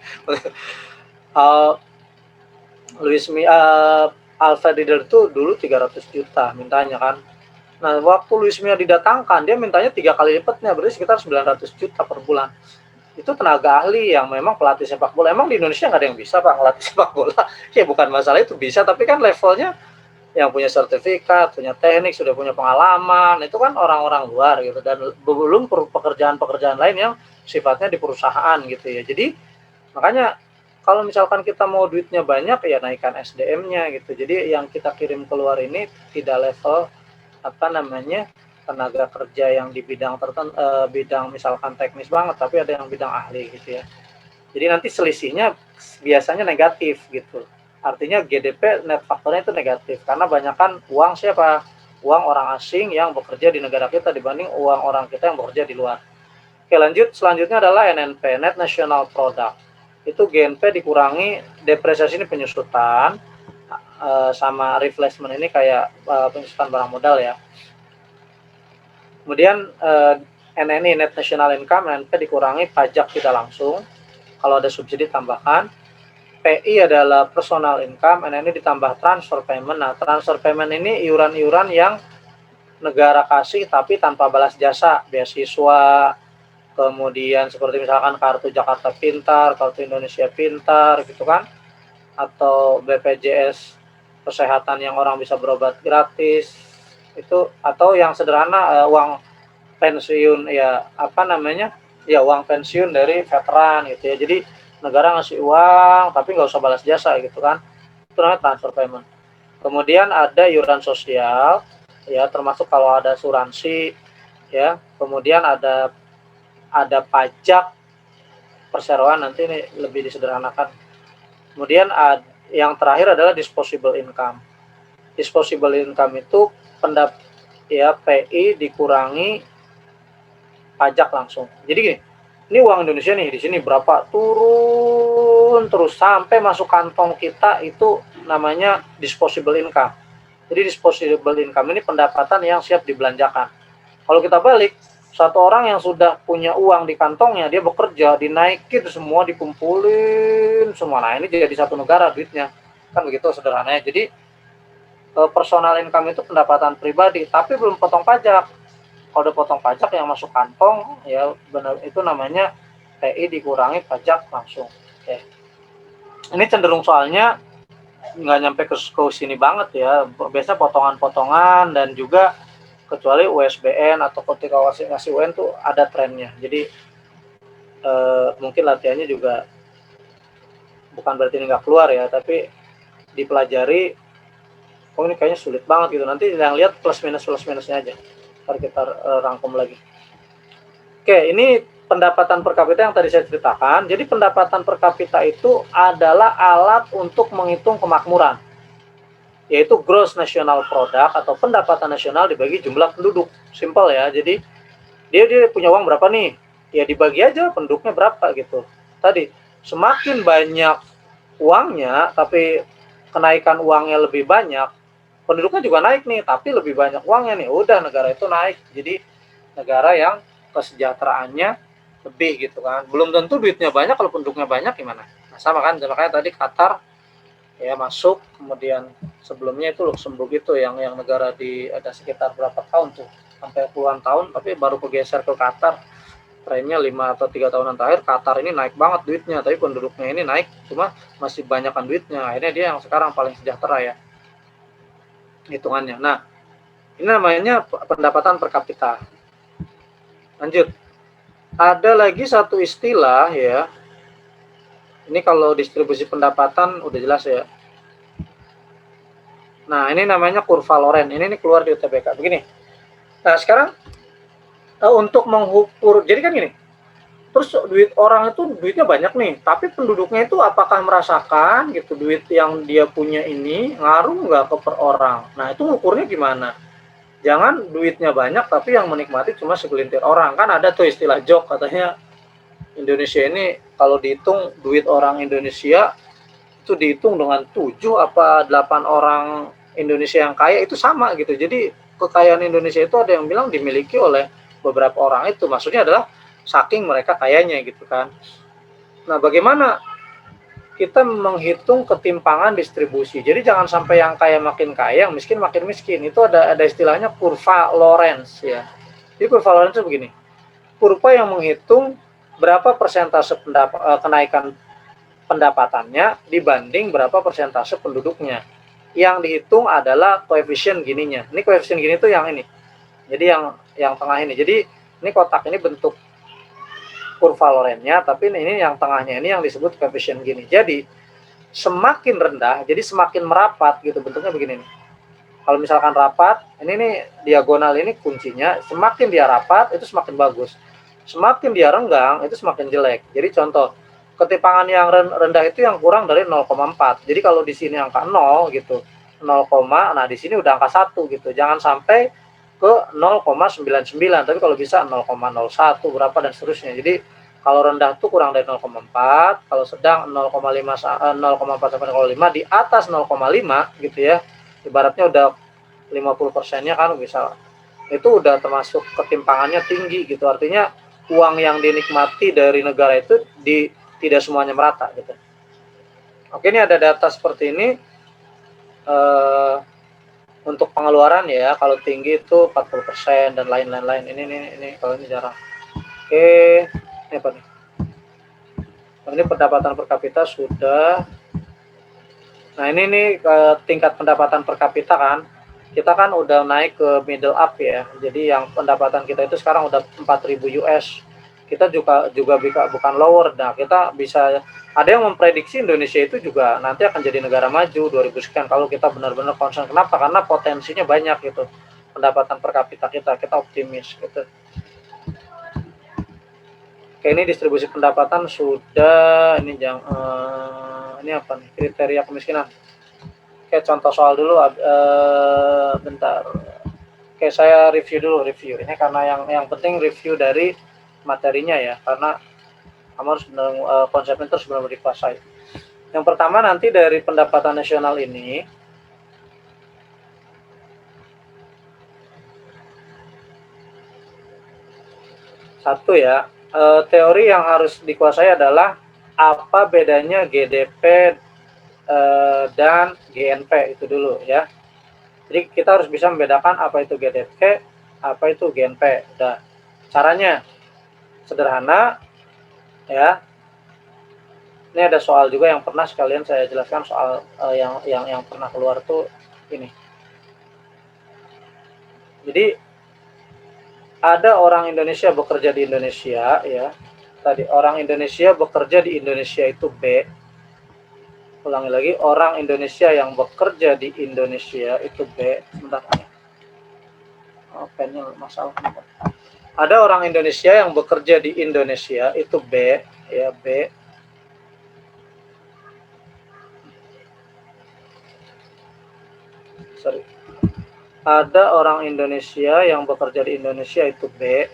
uh, Alfred Riedel tuh dulu 300 juta mintanya kan. Nah, waktu Luis Mia didatangkan, dia mintanya 3 kali lipatnya, berarti sekitar 900 juta per bulan. Itu tenaga ahli yang memang pelatih sepak bola. Emang di Indonesia nggak ada yang bisa Pak ngelatih sepak bola? Ya bukan masalah itu, bisa, tapi kan levelnya yang punya sertifikat, punya teknik, sudah punya pengalaman, itu kan orang-orang luar gitu, dan belum pekerjaan-pekerjaan lain yang sifatnya di perusahaan gitu ya. Jadi makanya kalau misalkan kita mau duitnya banyak ya naikkan SDM-nya gitu. Jadi yang kita kirim keluar ini tidak level apa namanya tenaga kerja yang di bidang tertentu, bidang misalkan teknis banget, tapi ada yang bidang ahli gitu ya. Jadi nanti selisihnya biasanya negatif gitu. Artinya GDP net faktornya itu negatif karena banyakkan uang siapa? Uang orang asing yang bekerja di negara kita dibanding uang orang kita yang bekerja di luar. Oke, lanjut. Selanjutnya adalah NNP, Net National Product. Itu GNP dikurangi depresiasi ini penyusutan, sama replacement ini kayak penyusutan barang modal ya. Kemudian NNI, Net National Income, NNP dikurangi pajak tidak langsung. Kalau ada subsidi tambahkan. PI adalah personal income, NNI ditambah transfer payment. Nah, transfer payment ini iuran-iuran yang negara kasih tapi tanpa balas jasa, beasiswa, kemudian seperti misalkan kartu Jakarta Pintar, kartu Indonesia Pintar gitu kan, atau BPJS kesehatan yang orang bisa berobat gratis itu, atau yang sederhana uang pensiun ya, apa namanya ya, uang pensiun dari veteran gitu ya. Jadi negara ngasih uang tapi nggak usah balas jasa gitu kan, itu namanya transfer payment. Kemudian ada iuran sosial ya, termasuk kalau ada asuransi ya. Kemudian ada pajak perseroan, nanti ini lebih disederhanakan. Kemudian yang terakhir adalah disposable income. Disposable income itu ya PI dikurangi pajak langsung. Jadi gini, ini uang Indonesia nih, di sini berapa, turun terus sampai masuk kantong kita, itu namanya disposable income. Jadi disposable income ini pendapatan yang siap dibelanjakan. Kalau kita balik, satu orang yang sudah punya uang di kantongnya, dia bekerja, dinaikin semua, dikumpulin semua. Nah, ini jadi satu negara duitnya. Kan begitu sederhananya. Jadi personal income itu pendapatan pribadi, tapi belum potong pajak. Kalau udah potong pajak yang masuk kantong, ya benar itu namanya TI dikurangi pajak langsung. Oke. Ini cenderung soalnya nggak nyampe ke sini banget ya. Biasa potongan-potongan dan juga kecuali USBN atau ketika ngasih UN tuh ada trennya. Jadi mungkin latihannya juga bukan berarti ini nggak keluar ya, tapi dipelajari. Oh ini kayaknya sulit banget gitu. Nanti yang lihat plus minusnya aja. Ntar kita rangkum lagi. Oke, ini pendapatan per kapita yang tadi saya ceritakan. Jadi pendapatan per kapita itu adalah alat untuk menghitung kemakmuran, yaitu gross national product atau pendapatan nasional dibagi jumlah penduduk. Simple ya. Jadi dia punya uang berapa nih? Ya dibagi aja penduduknya berapa gitu. Tadi semakin banyak uangnya tapi kenaikan uangnya lebih banyak, penduduknya juga naik nih, tapi lebih banyak uangnya nih, udah negara itu naik. Jadi negara yang kesejahteraannya lebih gitu kan. Belum tentu duitnya banyak, kalau penduduknya banyak gimana? Nah, sama kan, makanya tadi Qatar ya masuk, kemudian sebelumnya itu Luxembourg itu yang negara di ada sekitar berapa tahun tuh, sampai puluhan tahun, tapi baru bergeser ke Qatar. Trennya 5 atau 3 tahunan terakhir Qatar ini naik banget duitnya, tapi penduduknya ini naik cuma masih banyakkan duitnya. Akhirnya dia yang sekarang paling sejahtera ya hitungannya. Nah, ini namanya pendapatan per kapita. Lanjut. Ada lagi satu istilah ya. Ini kalau distribusi pendapatan udah jelas ya. Nah, ini namanya kurva Lorenz. Ini keluar di UTBK. Begini. Nah, sekarang untuk mengukur, jadi kan gini, terus duit orang itu duitnya banyak nih, tapi penduduknya itu apakah merasakan gitu duit yang dia punya ini ngaruh nggak ke per orang? Nah, itu ngukurnya gimana? Jangan duitnya banyak tapi yang menikmati cuma segelintir orang. Kan ada tuh istilah joke katanya Indonesia ini kalau dihitung duit orang Indonesia itu dihitung dengan 7 apa 8 orang Indonesia yang kaya itu sama gitu. Jadi kekayaan Indonesia itu ada yang bilang dimiliki oleh beberapa orang itu. Maksudnya adalah saking mereka kayanya gitu kan. Nah, bagaimana kita menghitung ketimpangan distribusi? Jadi jangan sampai yang kaya makin kaya, yang miskin makin miskin. Itu ada istilahnya kurva Lorenz ya. Jadi kurva Lorenz itu begini. Kurva yang menghitung berapa persentase kenaikan pendapatannya dibanding berapa persentase penduduknya. Yang dihitung adalah koefisien gininya. Ini koefisien gini tuh yang ini. Jadi yang tengah ini. Jadi ini kotak ini bentuk kurva Lorenz-nya, tapi ini yang tengahnya ini yang disebut koefisien gini. Jadi semakin rendah, jadi semakin merapat gitu bentuknya begini nih. Kalau misalkan rapat, ini nih diagonal ini kuncinya, semakin dia rapat itu semakin bagus. Semakin dia renggang itu semakin jelek. Jadi contoh, ketimpangan yang rendah itu yang kurang dari 0,4. Jadi kalau di sini angka 0 gitu, 0, nah di sini udah angka 1 gitu. Jangan sampai ke 0,99, tapi kalau bisa 0,01 berapa dan seterusnya. Jadi kalau rendah tuh kurang dari 0,4, kalau sedang 0,5 0,4 sampai 0,5, di atas 0,5 gitu ya. Ibaratnya udah 50%-nya kan bisa. Itu udah termasuk ketimpangannya tinggi gitu. Artinya uang yang dinikmati dari negara itu tidak semuanya merata gitu. Oke, ini ada data seperti ini. Untuk pengeluaran ya, kalau tinggi itu 40% dan lain-lain. Ini kalau ini jarang. Oke, ini apa nih? Ini pendapatan per kapita sudah. Nah, ini nih tingkat pendapatan per kapita kan. Kita kan udah naik ke middle up ya. Jadi yang pendapatan kita itu sekarang udah 4.000 US. Kita juga bukan lower. Nah, kita bisa, ada yang memprediksi Indonesia itu juga nanti akan jadi negara maju 2000 sekian kalau kita benar-benar concern. Kenapa? Karena potensinya banyak gitu. Pendapatan per kapita kita optimis gitu. Oke, ini distribusi pendapatan sudah. Ini ini apa nih? Kriteria kemiskinan. Oke, contoh soal dulu. Bentar. Oke, saya review. Ini karena yang penting review dari materinya ya, karena kamu harus konsepnya terus benar-benar dikuasai. Yang pertama nanti dari pendapatan nasional ini Satu ya, teori yang harus dikuasai adalah apa bedanya GDP dan GNP itu dulu ya. Jadi kita harus bisa membedakan apa itu GDP, apa itu GNP. Udah. Caranya sederhana ya. Ini ada soal juga yang pernah sekalian saya jelaskan soal yang pernah keluar tuh ini. Jadi ada orang Indonesia bekerja di Indonesia ya. Tadi orang Indonesia bekerja di Indonesia itu B. Ulangi lagi, orang Indonesia yang bekerja di Indonesia itu B. Sebentar. Oh, pennya masalah. Ada orang Indonesia yang bekerja di Indonesia itu B ya, B. Sorry. Ada orang Indonesia yang bekerja di Indonesia itu B.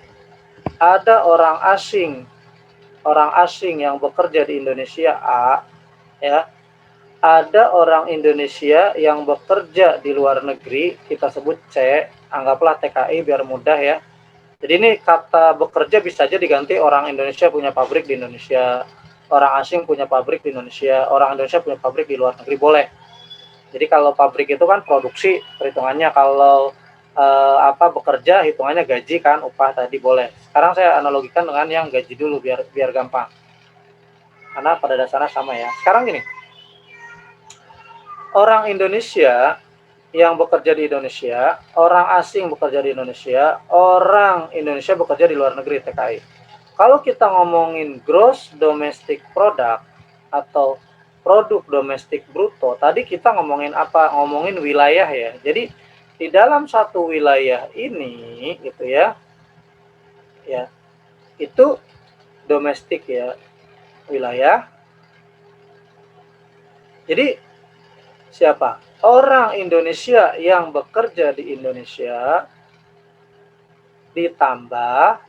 Ada orang asing yang bekerja di Indonesia A ya. Ada orang Indonesia yang bekerja di luar negeri, kita sebut C, anggaplah TKI biar mudah ya. Jadi ini kata bekerja bisa aja diganti orang Indonesia punya pabrik di Indonesia, orang asing punya pabrik di Indonesia, orang Indonesia punya pabrik di luar negeri, boleh. Jadi kalau pabrik itu kan produksi perhitungannya, kalau bekerja hitungannya gaji kan, upah tadi boleh. Sekarang saya analogikan dengan yang gaji dulu biar gampang. Karena pada dasarnya sama ya. Sekarang gini. Orang Indonesia yang bekerja di Indonesia, orang asing bekerja di Indonesia, orang Indonesia bekerja di luar negeri TKI. Kalau kita ngomongin gross domestic product atau produk domestik bruto, tadi kita ngomongin apa? Ngomongin wilayah ya. Jadi di dalam satu wilayah ini gitu ya, itu domestik ya, wilayah. Jadi siapa? Orang Indonesia yang bekerja di Indonesia ditambah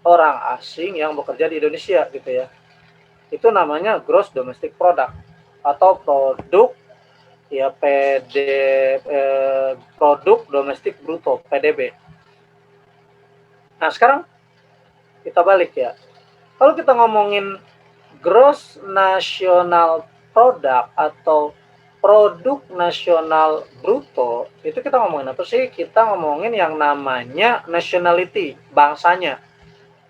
orang asing yang bekerja di Indonesia gitu ya. Itu namanya gross domestic product atau produk ya produk domestik bruto PDB. Nah, sekarang kita balik ya. Kalau kita ngomongin gross national product atau produk nasional bruto, itu kita ngomongin apa sih? Kita ngomongin yang namanya nationality, bangsanya.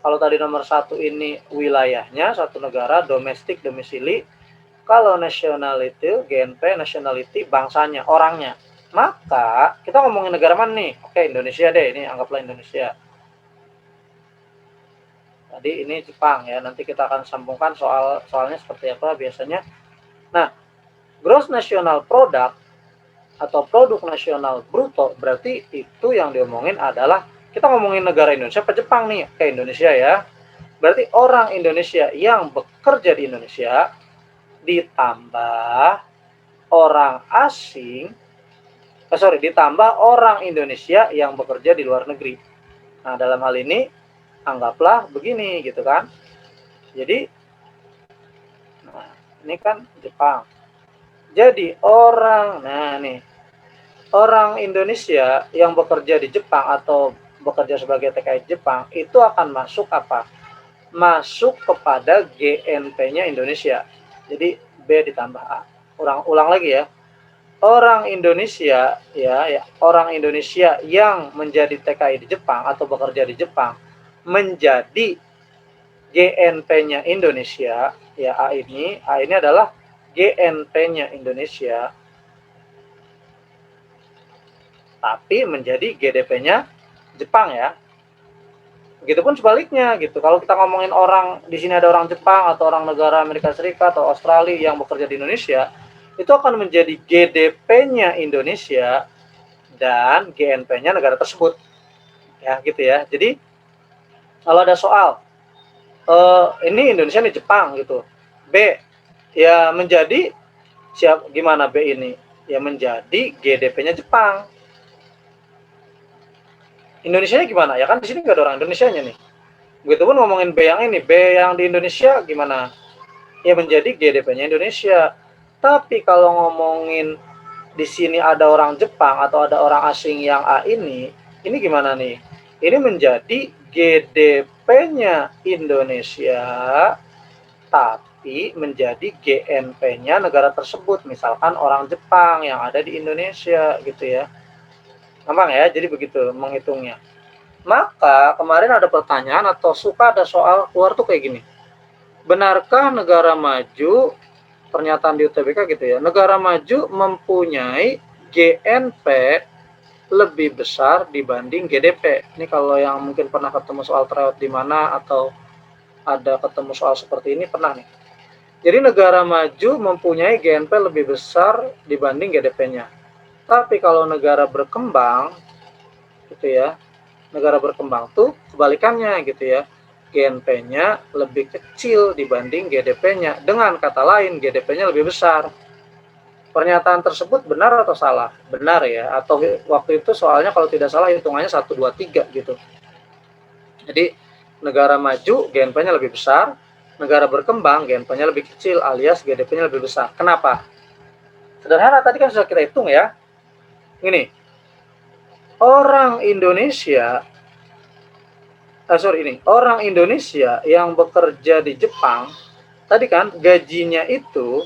Kalau tadi nomor satu ini wilayahnya, satu negara, domestik, domisili. Kalau nationality, GNP, nationality, bangsanya, orangnya. Maka kita ngomongin negara mana nih? Oke, Indonesia deh, ini anggaplah Indonesia. Tadi ini Jepang ya, nanti kita akan sambungkan soalnya seperti apa biasanya. Nah, gross national product atau produk nasional bruto berarti itu yang diomongin adalah kita ngomongin negara Indonesia apa Jepang nih? Oke, Indonesia ya. Berarti orang Indonesia yang bekerja di Indonesia ditambah orang asing, ditambah orang Indonesia yang bekerja di luar negeri. Nah, dalam hal ini anggaplah begini gitu kan. Jadi nah, ini kan Jepang. Jadi orang Indonesia yang bekerja di Jepang atau bekerja sebagai TKI Jepang itu akan masuk apa? Masuk kepada GNP-nya Indonesia. Jadi B ditambah A. Ulang lagi ya. Orang Indonesia orang Indonesia yang menjadi TKI di Jepang atau bekerja di Jepang menjadi GNP-nya Indonesia ya, A ini adalah GNP-nya Indonesia tapi menjadi GDP-nya Jepang ya. Begitupun sebaliknya gitu. Kalau kita ngomongin orang di sini ada orang Jepang atau orang negara Amerika Serikat atau Australia yang bekerja di Indonesia, itu akan menjadi GDP-nya Indonesia dan GNP-nya negara tersebut. Ya, gitu ya. Jadi kalau ada soal ini Indonesia nih Jepang gitu. B ya menjadi gimana B ini? Ya menjadi GDP-nya Jepang. Indonesia-nya gimana? Ya kan di sini nggak ada orang Indonesia-nya nih. Begitupun ngomongin B yang ini, B yang di Indonesia gimana? Ya menjadi GDP-nya Indonesia. Tapi kalau ngomongin di sini ada orang Jepang atau ada orang asing yang A ini gimana nih? Ini menjadi GDP GDP-nya Indonesia, tapi menjadi GNP-nya negara tersebut. Misalkan orang Jepang yang ada di Indonesia gitu ya. Gampang ya, jadi begitu menghitungnya. Maka kemarin ada pertanyaan atau suka ada soal keluar tuh kayak gini. Benarkah negara maju, pernyataan di UTBK gitu ya, negara maju mempunyai GNP lebih besar dibanding GDP. Ini kalau yang mungkin pernah ketemu soal tryout di mana atau ada ketemu soal seperti ini pernah nih. Jadi negara maju mempunyai GNP lebih besar dibanding GDP-nya. Tapi kalau negara berkembang gitu ya, negara berkembang tuh kebalikannya gitu ya. GNP-nya lebih kecil dibanding GDP-nya. Dengan kata lain, GDP-nya lebih besar. Pernyataan tersebut benar atau salah? Benar ya, atau waktu itu soalnya kalau tidak salah hitungannya 1, 2, 3 gitu. Jadi negara maju GNP-nya lebih besar, negara berkembang GNP-nya lebih kecil alias GDP-nya lebih besar. Kenapa? Sederhana, tadi kan sudah kita hitung ya. Ini, orang Indonesia orang Indonesia yang bekerja di Jepang, tadi kan gajinya itu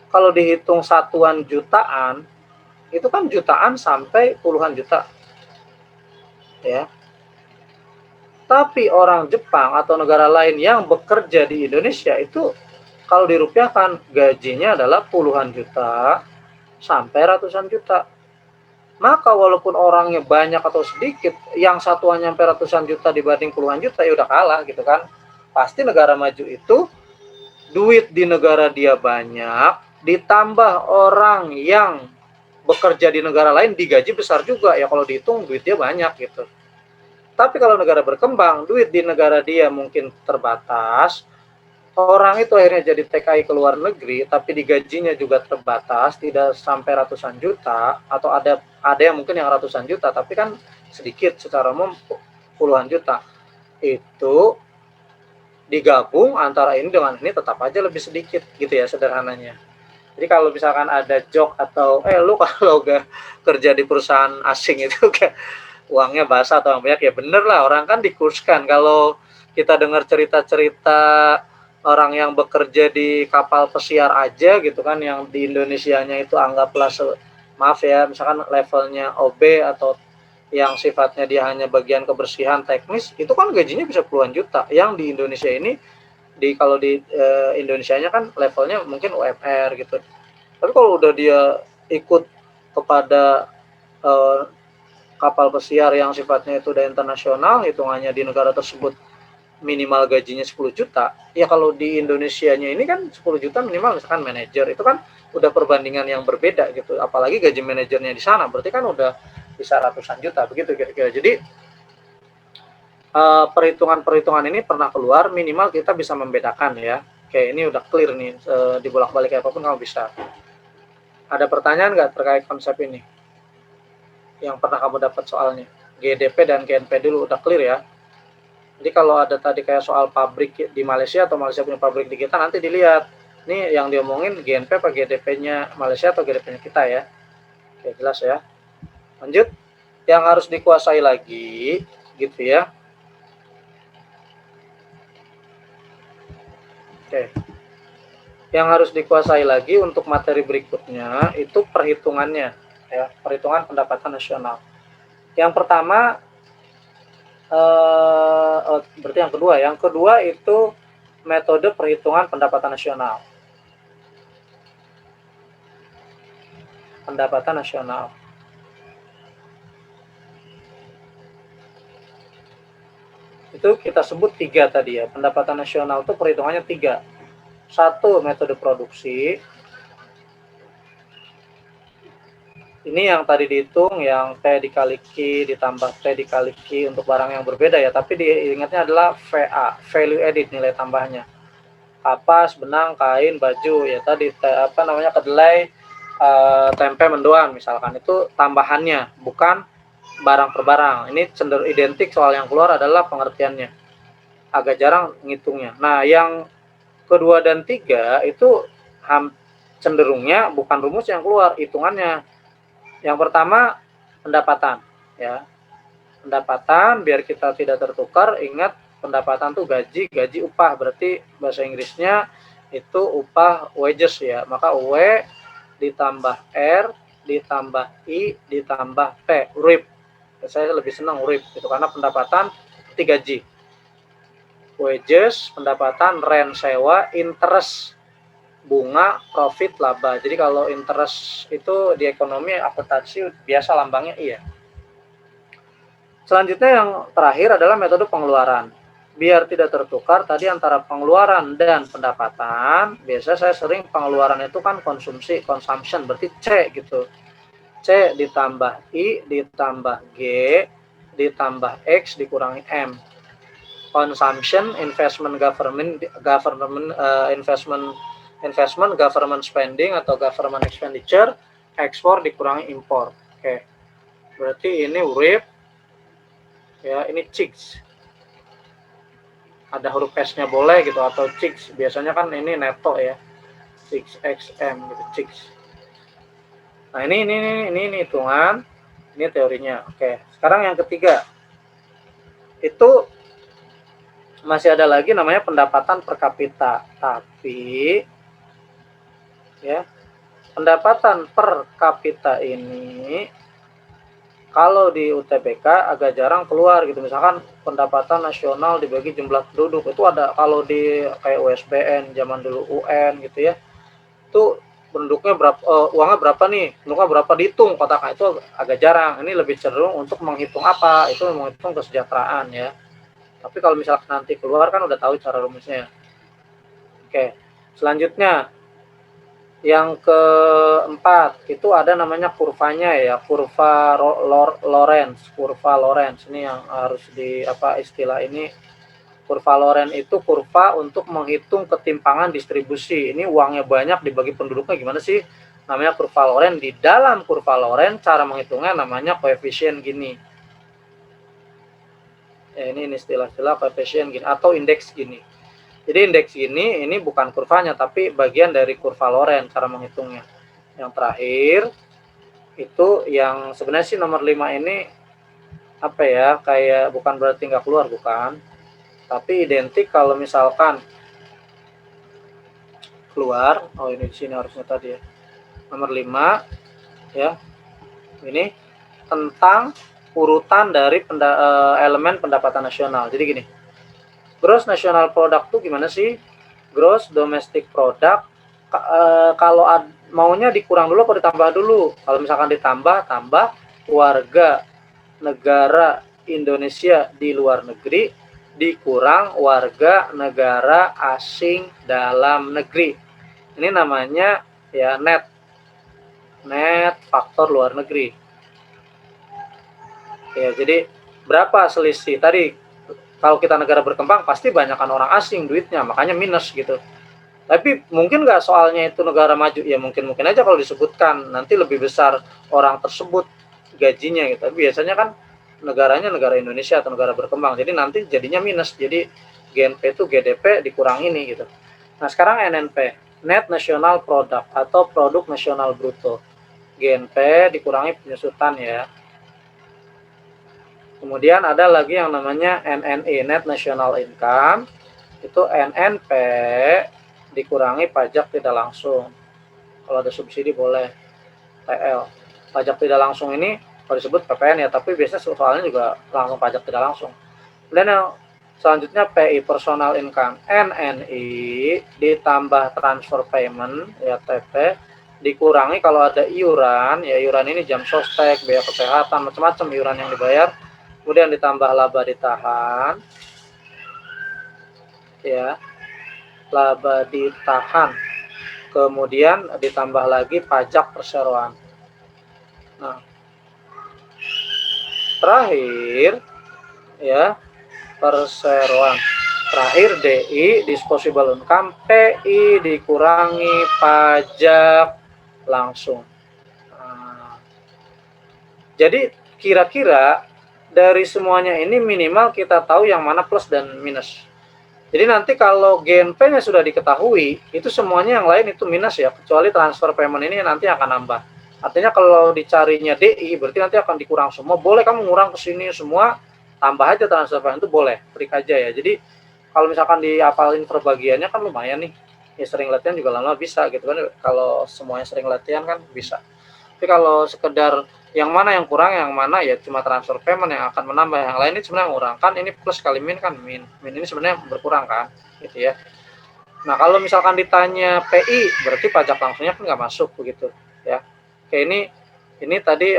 kalau dihitung satuan jutaan, itu kan jutaan sampai puluhan juta. Ya. Tapi orang Jepang atau negara lain yang bekerja di Indonesia itu kalau dirupiahkan gajinya adalah puluhan juta sampai ratusan juta. Maka walaupun orangnya banyak atau sedikit, yang satuannya sampai ratusan juta dibanding puluhan juta ya udah kalah gitu kan. Pasti negara maju itu duit di negara dia banyak, ditambah orang yang bekerja di negara lain digaji besar juga ya, kalau dihitung duit dia banyak gitu. Tapi kalau negara berkembang, duit di negara dia mungkin terbatas, orang itu akhirnya jadi TKI ke luar negeri, tapi digajinya juga terbatas, tidak sampai ratusan juta, atau ada yang mungkin yang ratusan juta, tapi kan sedikit secara umum puluhan juta. Itu digabung antara ini dengan ini tetap aja lebih sedikit gitu ya sederhananya. Jadi kalau misalkan ada joke atau lu kalau gak kerja di perusahaan asing itu kayak uangnya basah atau banyak, ya bener lah, orang kan dikurskan. Kalau kita dengar cerita-cerita orang yang bekerja di kapal pesiar aja gitu kan, yang di Indonesianya itu anggaplah maaf ya, misalkan levelnya OB atau yang sifatnya dia hanya bagian kebersihan teknis, itu kan gajinya bisa puluhan juta. Yang di Indonesia ini kalau di Indonesianya kan levelnya mungkin UMR gitu. Tapi kalau udah dia ikut kepada kapal pesiar yang sifatnya itu udah internasional, hitungannya di negara tersebut minimal gajinya 10 juta, ya kalau di Indonesianya ini kan 10 juta minimal, misalkan manajer, itu kan udah perbandingan yang berbeda gitu, apalagi gaji manajernya di sana, berarti kan udah bisa ratusan juta, begitu kira-kira. Jadi perhitungan-perhitungan ini pernah keluar, minimal kita bisa membedakan ya, kayak ini udah clear nih, dibolak-balik apapun kamu bisa. Ada pertanyaan nggak terkait konsep ini? Yang pernah kamu dapat soalnya, GDP dan GNP dulu udah clear ya. Jadi kalau ada tadi kayak soal pabrik di Malaysia atau Malaysia punya pabrik di kita, nanti dilihat ini yang diomongin GNP apa GDP-nya Malaysia atau GDP-nya kita ya. Oke, jelas ya. Lanjut, yang harus dikuasai lagi gitu ya. Oke. Yang harus dikuasai lagi untuk materi berikutnya itu perhitungannya ya, perhitungan pendapatan nasional. Yang pertama berarti yang kedua itu metode perhitungan pendapatan nasional. Pendapatan nasional. Itu kita sebut 3 tadi ya. Pendapatan nasional itu perhitungannya 3. 1, metode produksi. Ini yang tadi dihitung, yang T dikali Q ditambah T dikali Q untuk barang yang berbeda ya, tapi diingatnya adalah VA, value added, nilai tambahnya. Kapas, benang, kain, baju, ya tadi kedelai, tempe, mendoan misalkan, itu tambahannya, bukan barang per barang. Ini cenderung identik, soal yang keluar adalah pengertiannya. Agak jarang ngitungnya. Nah, yang kedua dan 3 itu cenderungnya bukan rumus yang keluar, hitungannya. Yang pertama pendapatan ya. Pendapatan biar kita tidak tertukar, ingat pendapatan tuh gaji, gaji upah, berarti bahasa Inggrisnya itu upah wages ya. Maka W ditambah R ditambah I ditambah P, URIP. Saya lebih senang URIP itu karena pendapatan itu gaji. Wages, pendapatan, rent, sewa, interest, bunga, profit, laba. Jadi kalau interest itu di ekonomi akuntansi biasa lambangnya iya. Selanjutnya yang terakhir adalah metode pengeluaran. Biar tidak tertukar tadi antara pengeluaran dan pendapatan, biasa saya sering pengeluaran itu kan konsumsi, consumption, berarti C gitu. C ditambah I ditambah G ditambah X dikurangi M. Consumption, investment, investment, government spending atau government expenditure, ekspor dikurangi impor. Oke. Berarti ini URIP. Ya, ini CIGS. Ada huruf S-nya boleh gitu atau CIGS. Biasanya kan ini neto ya. CIGS XM gitu, CIGS. Nah, ini hitungan, ini teorinya. Oke. Sekarang yang ketiga. Itu masih ada lagi namanya pendapatan per kapita. Tapi ya, pendapatan per kapita ini kalau di UTBK agak jarang keluar gitu. Misalkan pendapatan nasional dibagi jumlah penduduk itu ada, kalau di kayak USBN zaman dulu UN gitu ya, itu penduduknya berapa, uangnya berapa nih, penduduknya berapa dihitung kotaknya, itu agak jarang. Ini lebih cenderung untuk menghitung apa, itu menghitung kesejahteraan ya. Tapi kalau misalkan nanti keluar kan udah tahu cara rumusnya. Oke, selanjutnya yang keempat itu ada namanya kurvanya ya, kurva Lorenz. Kurva Lorenz ini yang harus di istilah ini, kurva Lorenz itu kurva untuk menghitung ketimpangan distribusi. Ini uangnya banyak dibagi penduduknya gimana sih? Namanya kurva Lorenz. Di dalam kurva Lorenz cara menghitungnya namanya koefisien gini. Ya, ini istilah-istilah koefisien gini atau indeks gini. Jadi indeks ini bukan kurvanya tapi bagian dari kurva Lorenz cara menghitungnya. Yang terakhir itu yang sebenarnya sih nomor 5 ini apa ya, kayak bukan berarti nggak keluar, bukan, tapi identik kalau misalkan keluar. Oh, ini di sini harusnya tadi ya. Nomor 5 ya. Ini tentang urutan dari elemen pendapatan nasional. Jadi gini. Gross national product tuh gimana sih? Gross domestic product kalau maunya dikurang dulu atau ditambah dulu? Kalau misalkan ditambah, tambah warga negara Indonesia di luar negeri dikurang warga negara asing dalam negeri. Ini namanya ya net faktor luar negeri. Ya, jadi berapa selisih tadi? Kalau kita negara berkembang pasti banyakkan orang asing duitnya, makanya minus gitu. Tapi mungkin nggak soalnya itu negara maju, ya mungkin aja kalau disebutkan nanti lebih besar orang tersebut gajinya gitu. Tapi biasanya kan negaranya negara Indonesia atau negara berkembang, jadi nanti jadinya minus. Jadi GNP itu GDP dikurang ini gitu. Nah sekarang NNP, Net National Product atau Produk Nasional Bruto. GNP dikurangi penyusutan ya. Kemudian ada lagi yang namanya NNI, Net National Income. Itu NNP dikurangi pajak tidak langsung. Kalau ada subsidi boleh TL. Pajak tidak langsung ini kalau disebut PPN ya, tapi biasanya soalnya juga langsung pajak tidak langsung. Kemudian yang selanjutnya PI, Personal Income. NNI ditambah transfer payment ya, TP, dikurangi kalau ada iuran, ya iuran ini jam sostek, biaya kesehatan, macam-macam iuran yang dibayar. Kemudian ditambah laba ditahan ya, laba ditahan, kemudian ditambah lagi pajak perseroan. Nah terakhir ya perseroan, terakhir DI, disposable income. PI dikurangi pajak langsung. Nah, jadi kira-kira dari semuanya ini minimal kita tahu yang mana plus dan minus. Jadi nanti kalau GNP-nya sudah diketahui, itu semuanya yang lain itu minus ya, kecuali transfer payment ini nanti akan nambah. Artinya kalau dicarinya DI, berarti nanti akan dikurang semua. Boleh kamu ngurang ke sini semua, tambah aja transfer function itu boleh, break aja ya. Jadi kalau misalkan dihafalin perbagiannya kan lumayan nih, ya sering latihan juga lama bisa gitu kan, kalau semuanya sering latihan kan bisa. Tapi kalau sekedar yang mana yang kurang, yang mana ya cuma transfer payment yang akan menambah, yang lain ini sebenarnya mengurangi kan, ini plus kali min kan min ini sebenarnya berkurang kan gitu ya. Nah kalau misalkan ditanya PI berarti pajak langsungnya kan nggak masuk begitu ya. Oke, ini tadi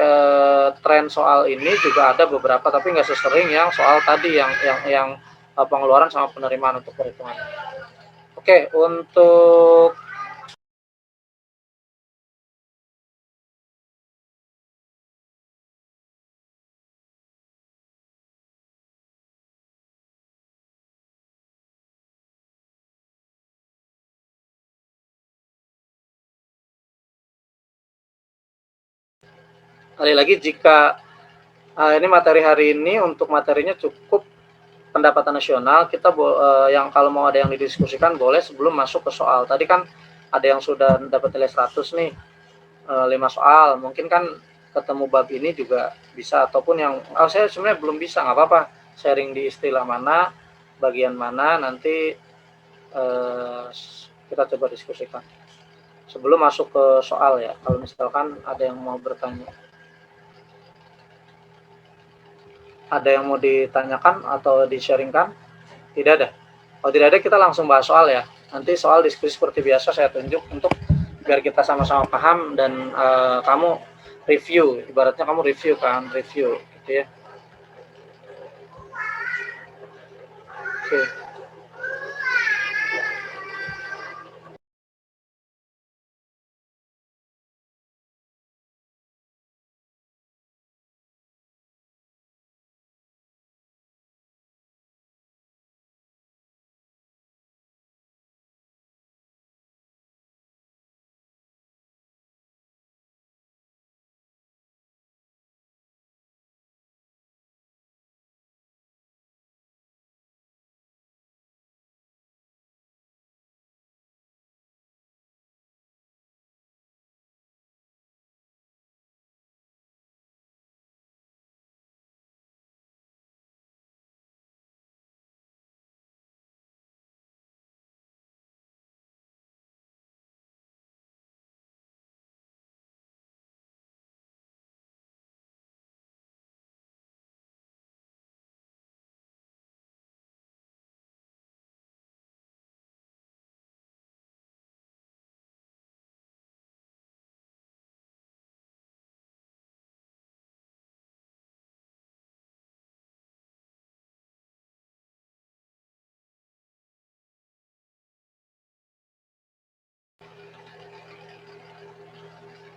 tren soal ini juga ada beberapa tapi nggak sesering yang soal tadi yang pengeluaran sama penerimaan untuk perhitungan. Oke, untuk kali lagi jika ini materi hari ini untuk materinya cukup pendapatan nasional, kita yang kalau mau ada yang didiskusikan boleh sebelum masuk ke soal. Tadi kan ada yang sudah dapat nilai 100 nih, 5 soal, mungkin kan ketemu bab ini juga bisa, ataupun yang saya sebenarnya belum bisa, nggak apa-apa, sharing di istilah mana, bagian mana, nanti kita coba diskusikan sebelum masuk ke soal ya, kalau misalkan ada yang mau bertanya. Ada yang mau ditanyakan atau di-sharingkan? Tidak ada? Kalau tidak ada, kita langsung bahas soal ya. Nanti soal diskusi seperti biasa saya tunjuk untuk biar kita sama-sama paham dan kamu review, ibaratnya kamu review gitu ya. Oke.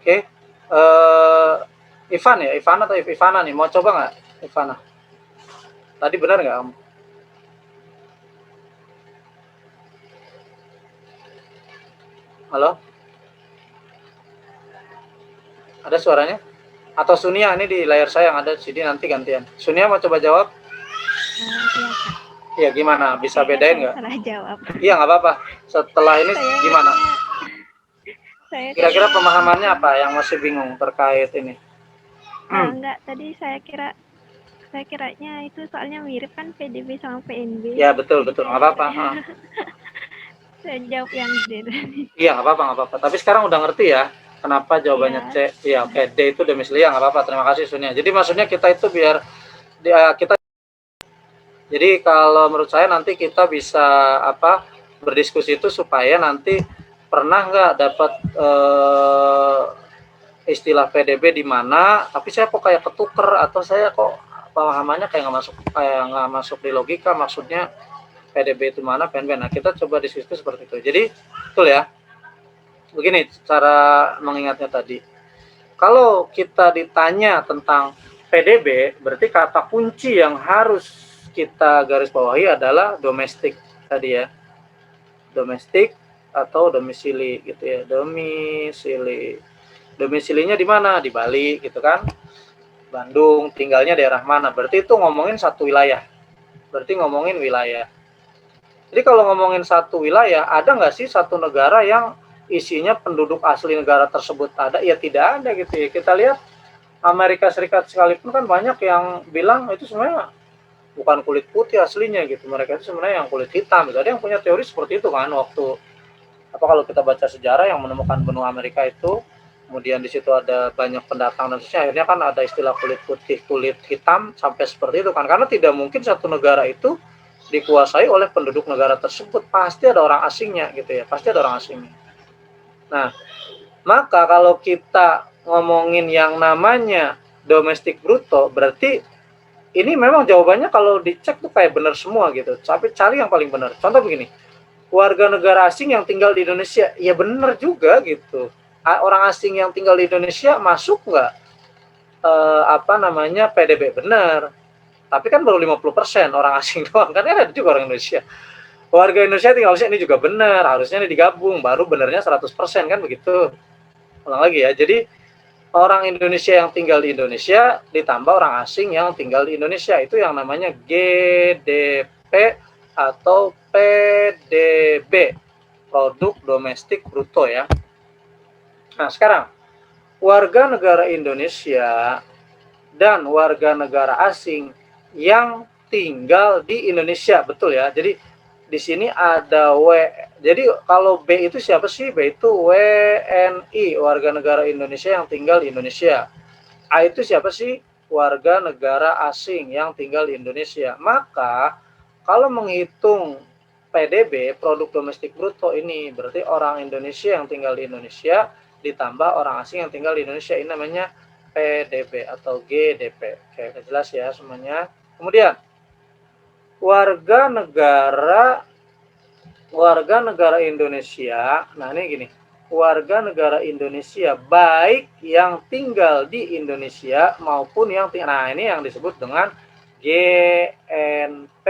Oke. Ivan ya, Ivana atau Ivana nih, mau coba nggak Ivana? Tadi benar nggak kamu? Halo? Ada suaranya? Atau Sunia, ini di layar saya yang ada, jadi nanti gantian. Sunia mau coba jawab? Iya, Iya, gimana? Bisa bedain nggak? salah jawab. Iya, nggak apa-apa. Setelah ini gimana? Kira-kira pemahamannya apa yang masih bingung terkait ini? Enggak, tadi saya kiranya itu soalnya mirip kan PDB sama PNB. Ya, betul, nggak apa-apa. Saya jawab yang D. Iya, nggak apa-apa. Tapi sekarang udah ngerti ya, kenapa jawabannya C? Iya, oke. D itu domisili, ya nggak apa-apa. Terima kasih, Sunia. Jadi maksudnya kita itu biar kita. Jadi kalau menurut saya nanti kita bisa berdiskusi itu supaya nanti pernah nggak dapat istilah PDB di mana, tapi saya kok kayak ketuker, atau saya kok pemahamannya kayak nggak masuk di logika, maksudnya PDB itu mana, PNB. Nah, kita coba diskusi seperti itu. Jadi betul ya, begini cara mengingatnya tadi. Kalau kita ditanya tentang PDB, berarti kata kunci yang harus kita garis bawahi adalah domestik tadi ya, domestik atau domisili gitu ya, domisilinya di mana, di Bali gitu kan, Bandung, tinggalnya daerah mana, berarti itu ngomongin satu wilayah, berarti ngomongin wilayah. Jadi kalau ngomongin satu wilayah, ada nggak sih satu negara yang isinya penduduk asli negara tersebut ada? Ya tidak ada gitu ya. Kita lihat Amerika Serikat sekalipun kan banyak yang bilang itu sebenarnya bukan kulit putih aslinya gitu. Mereka itu sebenarnya yang kulit hitam. Gitu. Ada yang punya teori seperti itu kan waktu kalau kita baca sejarah yang menemukan benua Amerika itu, kemudian di situ ada banyak pendatang dan seterusnya, akhirnya kan ada istilah kulit putih, kulit hitam sampai seperti itu kan, karena tidak mungkin satu negara itu dikuasai oleh penduduk negara tersebut, pasti ada orang asingnya gitu ya, pasti ada orang asingnya. Nah, maka kalau kita ngomongin yang namanya domestic bruto, berarti ini memang jawabannya kalau dicek tuh kayak benar semua gitu, tapi cari yang paling benar. Contoh begini, warga negara asing yang tinggal di Indonesia, ya benar juga gitu. Orang asing yang tinggal di Indonesia masuk nggak PDB benar. Tapi kan baru 50% orang asing doang, kan ada juga orang Indonesia. Warga Indonesia tinggal di sini juga benar, harusnya ini digabung, baru benernya 100% kan begitu. Ulang lagi ya, jadi orang Indonesia yang tinggal di Indonesia ditambah orang asing yang tinggal di Indonesia, itu yang namanya GDP atau PDB, produk domestik bruto ya. Nah sekarang warga negara Indonesia dan warga negara asing yang tinggal di Indonesia, betul ya. Jadi di sini ada jadi kalau B itu siapa sih? B itu WNI, warga negara Indonesia yang tinggal di Indonesia. A itu siapa sih? Warga negara asing yang tinggal di Indonesia. Maka kalau menghitung PDB, produk domestik bruto, ini berarti orang Indonesia yang tinggal di Indonesia ditambah orang asing yang tinggal di Indonesia, ini namanya PDB atau GDP. Oke, jelas ya semuanya. Kemudian warga negara Indonesia. Nah, ini gini. Warga negara Indonesia baik yang tinggal di Indonesia maupun yang nah ini yang disebut dengan GNP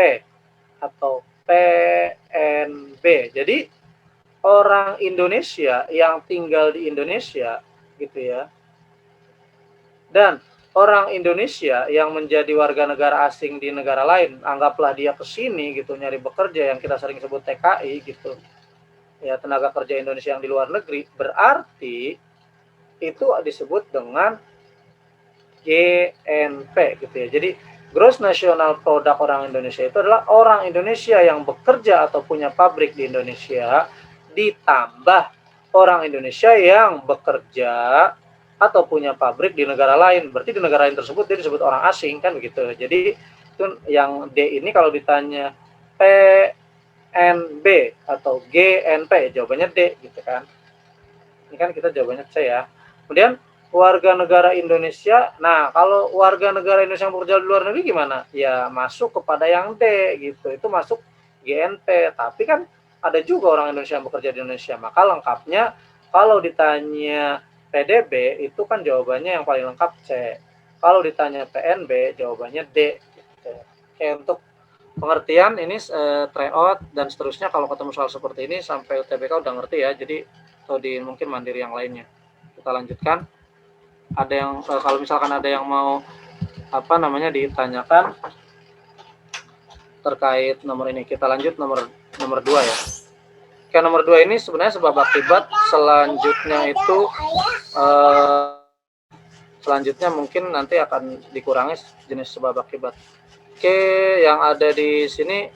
atau PNB. Jadi orang Indonesia yang tinggal di Indonesia gitu ya, dan orang Indonesia yang menjadi warga negara asing di negara lain, anggaplah dia ke sini gitu nyari bekerja, yang kita sering sebut TKI gitu ya, tenaga kerja Indonesia yang di luar negeri, berarti itu disebut dengan GNP gitu ya. Jadi gross national product orang Indonesia itu adalah orang Indonesia yang bekerja atau punya pabrik di Indonesia ditambah orang Indonesia yang bekerja atau punya pabrik di negara lain. Berarti di negara lain tersebut dia disebut orang asing kan begitu. Jadi itu yang D ini kalau ditanya PNB atau GNP, jawabannya D gitu kan. Ini kan kita jawabannya C ya. Kemudian warga negara Indonesia. Nah, kalau warga negara Indonesia yang bekerja di luar negeri gimana? Ya masuk kepada yang D gitu. Itu masuk GNP. Tapi kan ada juga orang Indonesia yang bekerja di Indonesia. Maka lengkapnya kalau ditanya PDB itu kan jawabannya yang paling lengkap C. Kalau ditanya PNB jawabannya D. Oke, untuk pengertian ini tryout dan seterusnya, kalau ketemu soal seperti ini sampai UTBK udah ngerti ya. Jadi atau di mungkin mandiri yang lainnya. Kita lanjutkan. Ada yang kalau misalkan ada yang mau ditanyakan terkait nomor ini, kita lanjut nomor 2 ya. Oke, nomor 2 ini sebenarnya sebab akibat. Selanjutnya itu selanjutnya mungkin nanti akan dikurangi jenis sebab akibat. Oke, yang ada di sini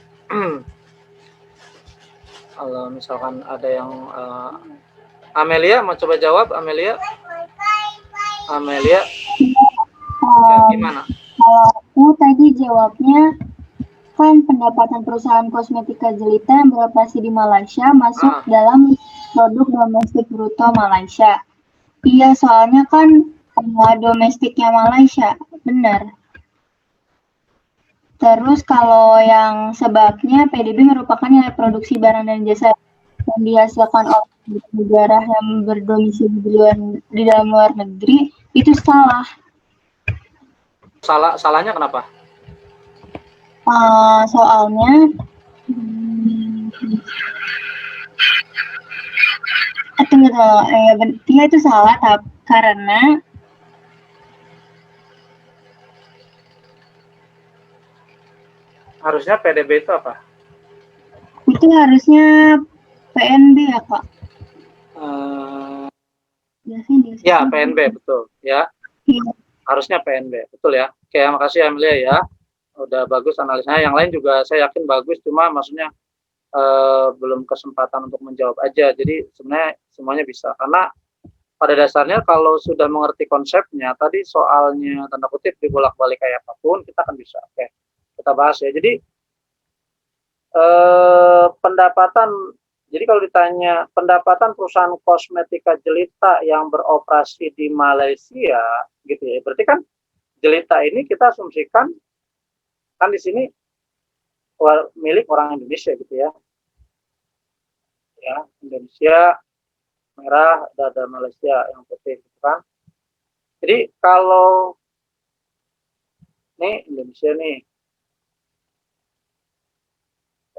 kalau misalkan ada yang Amelia mau coba jawab. Amelia gimana? Kalau aku tadi jawabnya kan pendapatan perusahaan kosmetika jelita yang beroperasi di Malaysia masuk dalam produk domestik bruto Malaysia. Iya, soalnya kan domestiknya Malaysia, benar. Terus kalau yang sebabnya PDB merupakan nilai produksi barang dan jasa yang dihasilkan oleh negara yang berdomisili di dalam luar negeri, itu salah. Salahnya kenapa? Soalnya dia itu salah karena harusnya PDB itu apa? Itu harusnya PNB ya, Pak? Ya, PNB betul ya. Harusnya PNB betul ya. Oke, makasih Amelia ya. udah bagus analisanya. Yang lain juga saya yakin bagus, cuma maksudnya belum kesempatan untuk menjawab aja. Jadi sebenarnya semuanya bisa, karena pada dasarnya kalau sudah mengerti konsepnya, tadi soalnya tanda kutip dibolak-balik kayak apapun, kita akan bisa. Oke, kita bahas ya. Jadi pendapatan, jadi kalau ditanya pendapatan perusahaan kosmetika jelita yang beroperasi di Malaysia, gitu ya. Berarti kan jelita ini kita asumsikan kan di sini milik orang Indonesia gitu ya. Ya, Indonesia merah, dada Malaysia yang putih gitu kan. Jadi kalau ini Indonesia nih,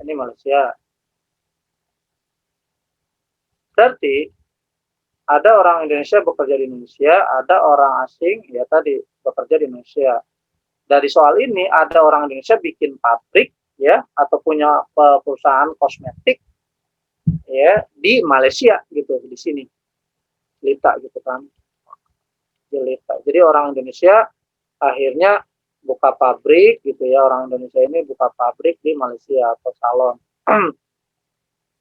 ini Malaysia. Berarti ada orang Indonesia bekerja di Indonesia, ada orang asing ya tadi bekerja di Indonesia. Dari soal ini ada orang Indonesia bikin pabrik ya atau punya perusahaan kosmetik ya di Malaysia gitu, di sini Jelita gitu kan, Jelita. Jadi orang Indonesia akhirnya buka pabrik gitu ya, orang Indonesia ini buka pabrik di Malaysia atau salon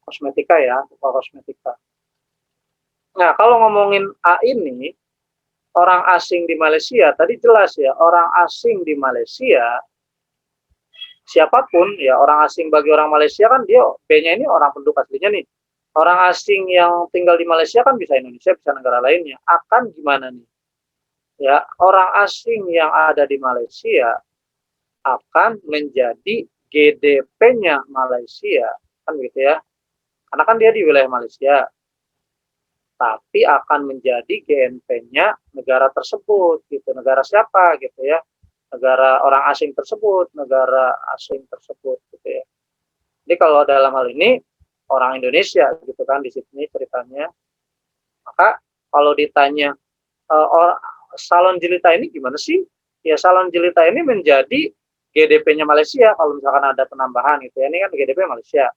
kosmetika ya, buka kosmetika. Nah kalau ngomongin A ini orang asing di Malaysia, tadi jelas ya, orang asing di Malaysia siapapun ya, orang asing bagi orang Malaysia kan dia B-nya ini orang penduduk aslinya nih. Orang asing yang tinggal di Malaysia kan bisa Indonesia, bisa negara lainnya. Akan gimana nih? Ya, orang asing yang ada di Malaysia akan menjadi GDP-nya Malaysia, kan gitu ya. Karena kan dia di wilayah Malaysia. Tapi akan menjadi GNP-nya negara tersebut gitu. Negara siapa gitu ya? Negara orang asing tersebut, negara asing tersebut gitu ya. Jadi kalau dalam hal ini orang Indonesia gitu kan di sini ceritanya. Maka kalau ditanya salon jelita ini gimana sih? Ya salon jelita ini menjadi GDP-nya Malaysia kalau misalkan ada penambahan gitu ya. Ini kan GDP Malaysia.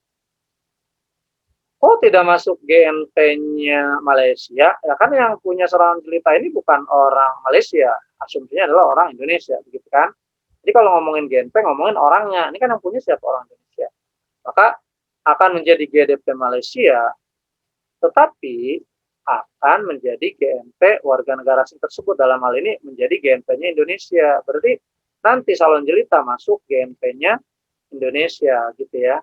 Oh tidak masuk GNP-nya Malaysia, ya kan yang punya salon jelita ini bukan orang Malaysia, asumsinya adalah orang Indonesia, begitu kan? Jadi kalau ngomongin GNP, ngomongin orangnya, ini kan yang punya siapa orang Indonesia. Maka akan menjadi GDP Malaysia, tetapi akan menjadi GNP warga negara asing tersebut, dalam hal ini menjadi GNP-nya Indonesia. Berarti nanti salon jelita masuk GNP-nya Indonesia, gitu ya.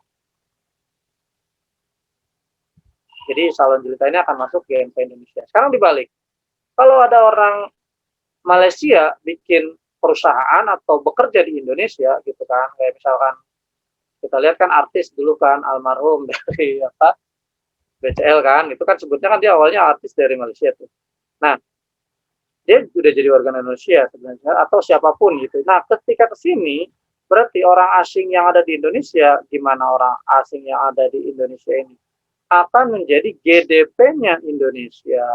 Jadi salon jelita ini akan masuk GNP Indonesia. Sekarang dibalik, kalau ada orang Malaysia bikin perusahaan atau bekerja di Indonesia gitu kan, kayak misalkan kita lihat kan artis dulu kan almarhum dari apa BCL kan, itu kan sebutnya kan dia awalnya artis dari Malaysia tuh. Nah dia udah jadi warga Indonesia sebenarnya atau siapapun gitu. Nah ketika kesini berarti orang asing yang ada di Indonesia, gimana orang asing yang ada di Indonesia ini akan menjadi GDP-nya Indonesia,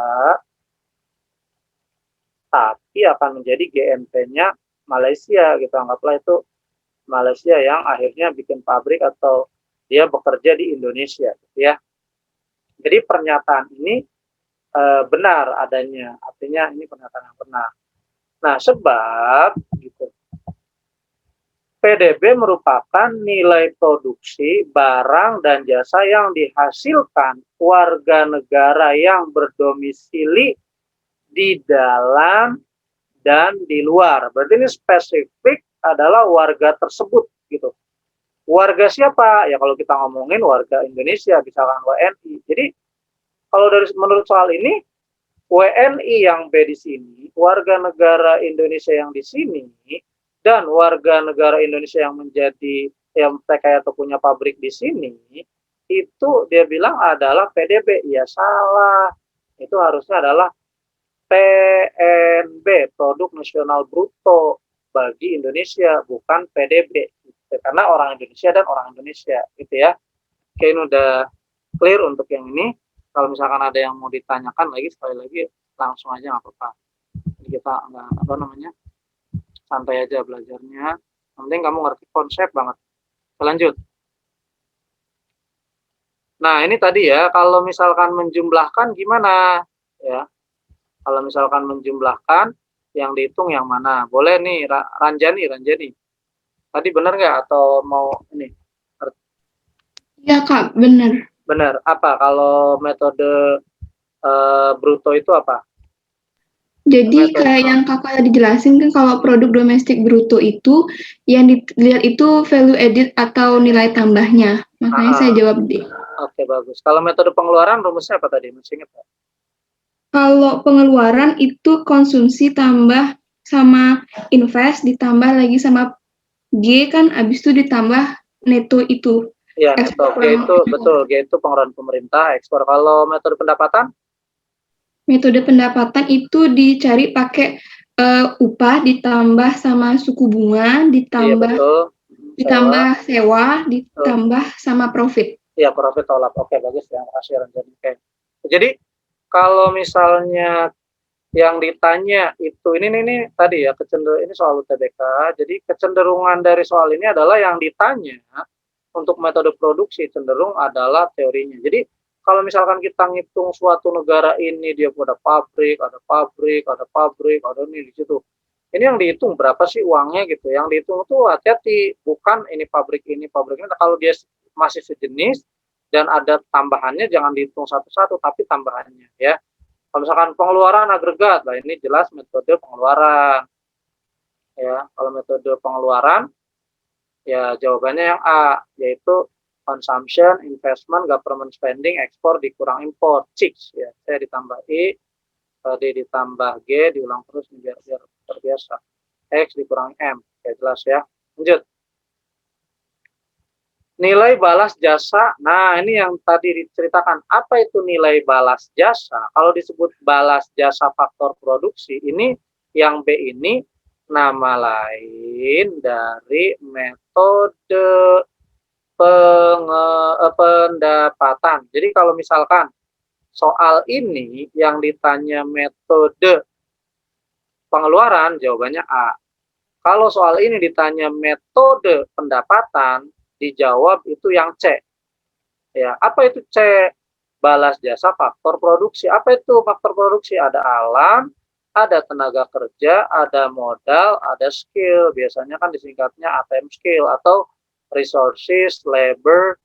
tapi akan menjadi GNP-nya Malaysia gitu. Anggaplah itu Malaysia yang akhirnya bikin pabrik atau dia bekerja di Indonesia gitu ya. Jadi pernyataan ini benar adanya, artinya ini pernyataan yang benar. Nah sebab gitu, PDB merupakan nilai produksi barang dan jasa yang dihasilkan warga negara yang berdomisili di dalam dan di luar. Berarti ini spesifik adalah warga tersebut gitu. Warga siapa? Ya kalau kita ngomongin warga Indonesia, misalkan WNI. Jadi kalau menurut soal ini, WNI yang B di sini, warga negara Indonesia yang di sini, dan warga negara Indonesia yang menjadi yang TKI atau punya pabrik di sini, itu dia bilang adalah PDB. Ya salah. Itu harusnya adalah PNB, Produk Nasional Bruto bagi Indonesia, bukan PDB. Gitu. Karena orang Indonesia dan orang Indonesia, gitu ya. Oke, ini udah clear untuk yang ini. Kalau misalkan ada yang mau ditanyakan lagi, sekali lagi langsung aja nggak apa-apa. Jadi kita nggak apa namanya, santai aja belajarnya. Yang penting kamu ngerti konsep banget. Lanjut. Nah ini tadi ya, kalau misalkan menjumlahkan gimana? Ya, kalau misalkan menjumlahkan, yang dihitung yang mana? Boleh nih, Ranjani. Tadi benar nggak atau mau ini? Iya Kak, benar. Benar. Apa kalau metode bruto itu apa? Jadi Metode, kayak yang kakak tadi jelasin kan kalau produk domestik bruto itu yang dilihat itu value added atau nilai tambahnya. Makanya saya jawab D. Oke, bagus. Kalau metode pengeluaran rumusnya apa tadi? Masih ingat nggak? Kalau pengeluaran itu konsumsi tambah sama invest ditambah lagi sama G kan abis itu ditambah neto itu. Iya, neto. Ekspor G itu betul. G itu pengeluaran pemerintah, ekspor. Kalau metode pendapatan? Metode pendapatan itu dicari pakai upah ditambah sama suku bunga Iya, betul. ditambah sewa Betul. ditambah sama profit. Iya, profit tolak. Oke, bagus ya. Makasih Ranjani. Oke. Jadi kalau misalnya yang ditanya itu ini tadi ya kecenderungan ini soal UTBK. Jadi kecenderungan dari soal ini adalah yang ditanya untuk metode produksi cenderung adalah teorinya. Jadi kalau misalkan kita ngitung suatu negara ini dia ada pabrik, ada pabrik, ada pabrik, ada ini di situ. Ini yang dihitung berapa sih uangnya gitu. Yang dihitung tuh hati-hati, bukan ini pabrik ini, pabrik ini. Kalau dia masih sejenis dan ada tambahannya jangan dihitung satu-satu tapi tambahannya ya. Kalau misalkan pengeluaran agregat, nah ini jelas metode pengeluaran. Ya, kalau metode pengeluaran, ya jawabannya yang A, yaitu consumption, investment, government spending, ekspor dikurang import, 6 ya. Saya ditambah I, D ditambah G, diulang terus biar terbiasa. X dikurang M, ya jelas ya. Lanjut. Nilai balas jasa, nah ini yang tadi diceritakan, apa itu nilai balas jasa? Kalau disebut balas jasa faktor produksi, ini yang B ini nama lain dari metode pendapatan. Jadi kalau misalkan soal ini yang ditanya metode pengeluaran, jawabannya A. Kalau soal ini ditanya metode pendapatan, dijawab itu yang C. Ya, apa itu C? Balas jasa faktor produksi. Apa itu faktor produksi? Ada alam, ada tenaga kerja, ada modal, ada skill. Biasanya kan disingkatnya ATM skill atau resources, labor,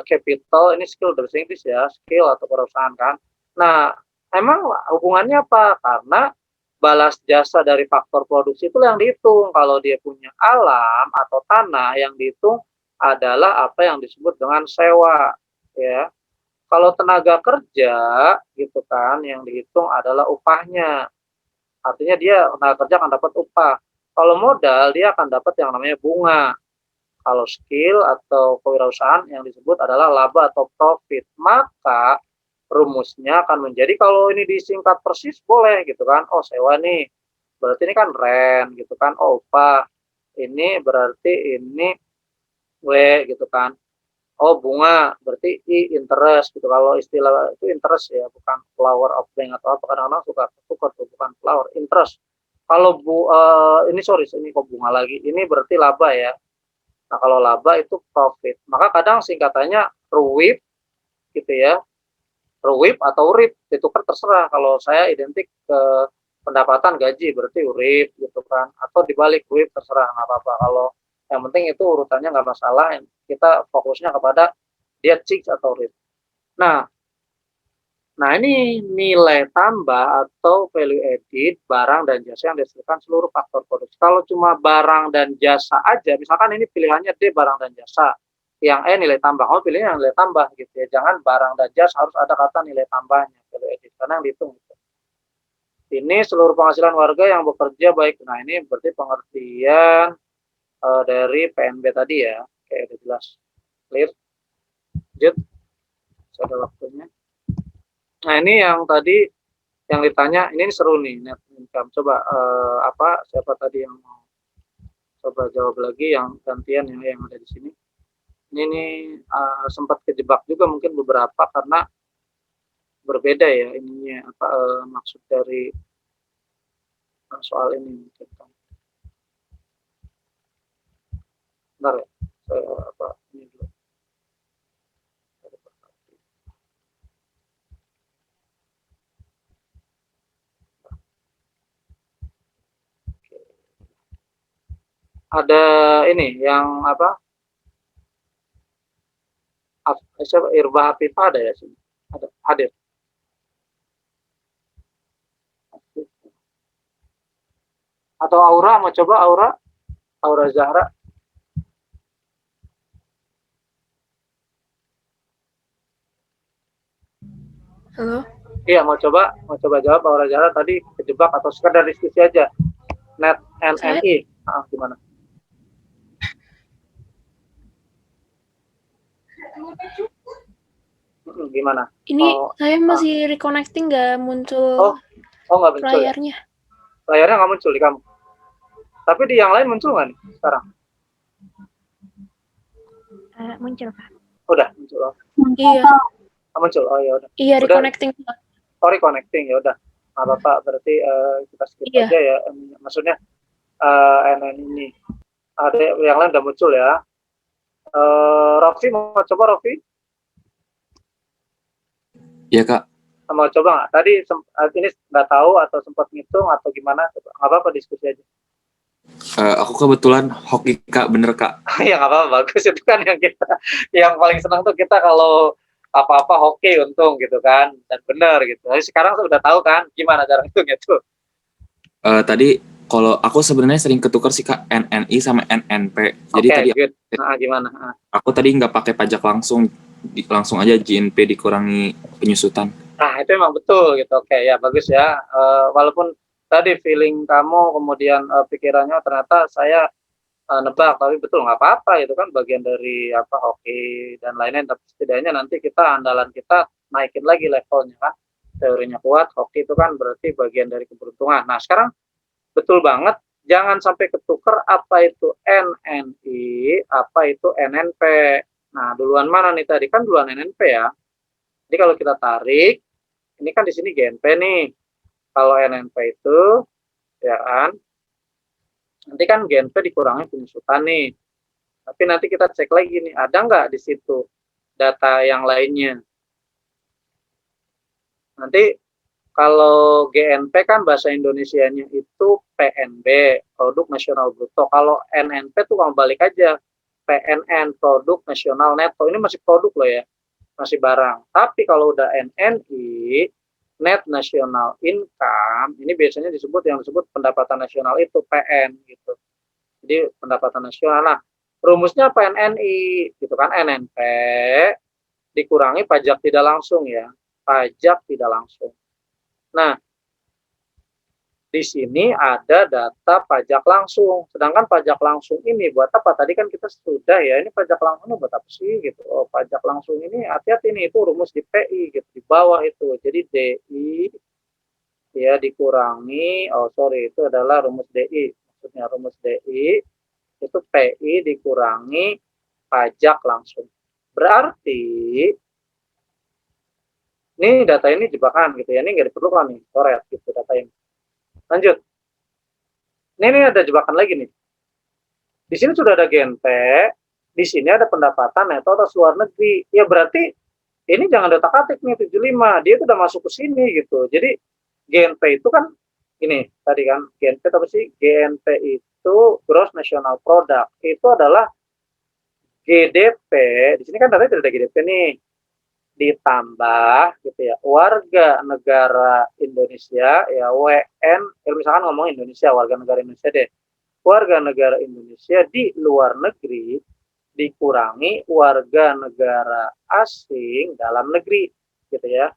capital. Ini skill dari Inggris ya, skill atau perusahaan kan. Nah, emang hubungannya apa? Karena balas jasa dari faktor produksi itu yang dihitung. Kalau dia punya alam atau tanah yang dihitung adalah apa yang disebut dengan sewa, ya. Kalau tenaga kerja gitu kan yang dihitung adalah upahnya. Artinya dia tenaga kerja akan dapat upah. Kalau modal dia akan dapat yang namanya bunga. Kalau skill atau kewirausahaan yang disebut adalah laba atau profit. Maka rumusnya akan menjadi kalau ini disingkat persis boleh gitu kan. Oh, sewa nih. Berarti ini kan rent gitu kan. Oh, upah. Ini berarti ini W gitu kan. Oh, bunga berarti I interest gitu. Kalau istilah itu interest ya, bukan flower of bank atau apa. Kadang-kadang suka tukar tuh, bukan flower, interest. Kalau ini sorry, ini kok bunga lagi. Ini berarti laba ya. Nah, kalau laba itu profit. Maka kadang singkatannya RUIP gitu ya. RUIP atau RIP itu kan terserah. Kalau saya identik ke pendapatan gaji berarti RIP gitu kan. Atau dibalik RUIP terserah nggak apa-apa. Kalau yang penting itu urutannya nggak masalah. Kita fokusnya kepada dia CIX atau RIP. Nah, ini nilai tambah atau value added barang dan jasa yang dihasilkan seluruh faktor produksi. Kalau cuma barang dan jasa aja, misalkan ini pilihannya D barang dan jasa, yang E nilai tambah, kamu pilihnya yang nilai tambah gitu ya. Jangan barang dan jasa harus ada kata nilai tambahnya, value added, karena yang dihitung gitu. Ini seluruh penghasilan warga yang bekerja baik. Nah, ini berarti pengertian dari PNB tadi ya. Oke, udah jelas. Clear? Lanjut. Sudah waktunya. Nah, ini yang tadi yang ditanya, ini seru nih net income. Coba siapa tadi yang mau coba jawab lagi yang gantian yang ada di sini. Ini sempat kejebak juga mungkin beberapa karena berbeda ya ininya maksud dari soal ini mungkin. Bentar ya, saya ini dulu. Ada ini yang apa? Siapa? Irba Hafifah ada ya sini? Ada, hadir. Atau Aura, mau coba Aura? Aura Zahra. Halo? Iya, mau coba jawab Aura Zahra tadi kejebak atau sekedar diskusi aja. Net NNI. Gimana? Gimana? Ini saya masih reconnecting, nggak muncul nggak muncul layarnya. Ya? Layarnya nggak muncul di kamu. Tapi di yang lain muncul nggak nih sekarang? Muncul, Pak. Udah muncul. Iya. Muncul. Oh ya udah. Iya, reconnecting. Oh, reconnecting ya udah. Nah, Bapak berarti kita skip aja ya. Maksudnya NN ini. Ada yang lain udah muncul ya. Rofi mau coba Rofi? Iya Kak. Mau coba nggak? Tadi ini nggak tahu atau sempat ngitung atau gimana? Nggak apa-apa, diskusi aja. Aku kebetulan hoki Kak, bener Kak. Ya nggak apa-apa, bagus itu kan yang paling senang tuh kita kalau apa-apa hoki untung gitu kan, dan bener gitu. Tapi sekarang sudah tahu kan gimana cara hitung itu. Tadi kalau aku sebenarnya sering ketukar sih Kak, NNI sama NNP. Jadi tadi good. Gimana? Aku tadi nggak pakai pajak langsung aja JNP dikurangi penyusutan. Nah itu memang betul gitu. Oke ya, bagus ya. Walaupun tadi feeling kamu kemudian pikirannya ternyata saya nebak, tapi betul nggak apa-apa, itu kan bagian dari hoki dan lain-lain. Tapi setidaknya nanti kita andalan kita naikin lagi levelnya kan. Teorinya kuat, hoki itu kan berarti bagian dari keberuntungan. Nah sekarang betul banget, jangan sampai ketukar apa itu NNI, apa itu NNP. Nah duluan mana nih tadi? Kan duluan NNP ya. Jadi kalau kita tarik, ini kan di sini GNP nih. Kalau NNP itu ya kan, nanti kan GNP dikurangi penyusutan nih. Tapi nanti kita cek lagi nih, ada nggak di situ data yang lainnya. Nanti kalau GNP kan bahasa Indonesianya itu PNB, Produk Nasional Bruto. Kalau NNP tuh kamu balik aja, PNN, Produk Nasional Neto. Ini masih produk loh ya, masih barang. Tapi kalau udah NNI, Net National Income, ini biasanya disebut pendapatan nasional itu PN gitu. Jadi pendapatan nasional. Nah, rumusnya PNNI gitu kan, NNP dikurangi pajak tidak langsung ya. Pajak tidak langsung. Nah, di sini ada data pajak langsung. Sedangkan pajak langsung ini buat apa? Tadi kan kita sudah ya, ini pajak langsung buat apa sih gitu. Oh, pajak langsung ini hati-hati nih, itu rumus di PI gitu, di bawah itu. Jadi DI ya dikurangi, itu adalah rumus DI. Maksudnya rumus DI itu PI dikurangi pajak langsung. Berarti ini data ini jebakan gitu ya, ini nggak diperlukan nih, coret gitu data ini. Lanjut. Ini ada jebakan lagi nih. Di sini sudah ada GNP, di sini ada pendapatan neto atas luar negeri. Ya berarti ini jangan otak-atik nih 75, dia itu udah masuk ke sini gitu. Jadi GNP itu kan ini tadi kan GNP apa sih? GNP itu Gross National Product. Itu adalah GDP. Di sini kan datanya tidak ada GDP nih. Ditambah gitu ya, warga negara Indonesia ya, WN, misalkan ngomong Indonesia, warga negara Indonesia deh, warga negara Indonesia di luar negeri dikurangi warga negara asing dalam negeri gitu ya.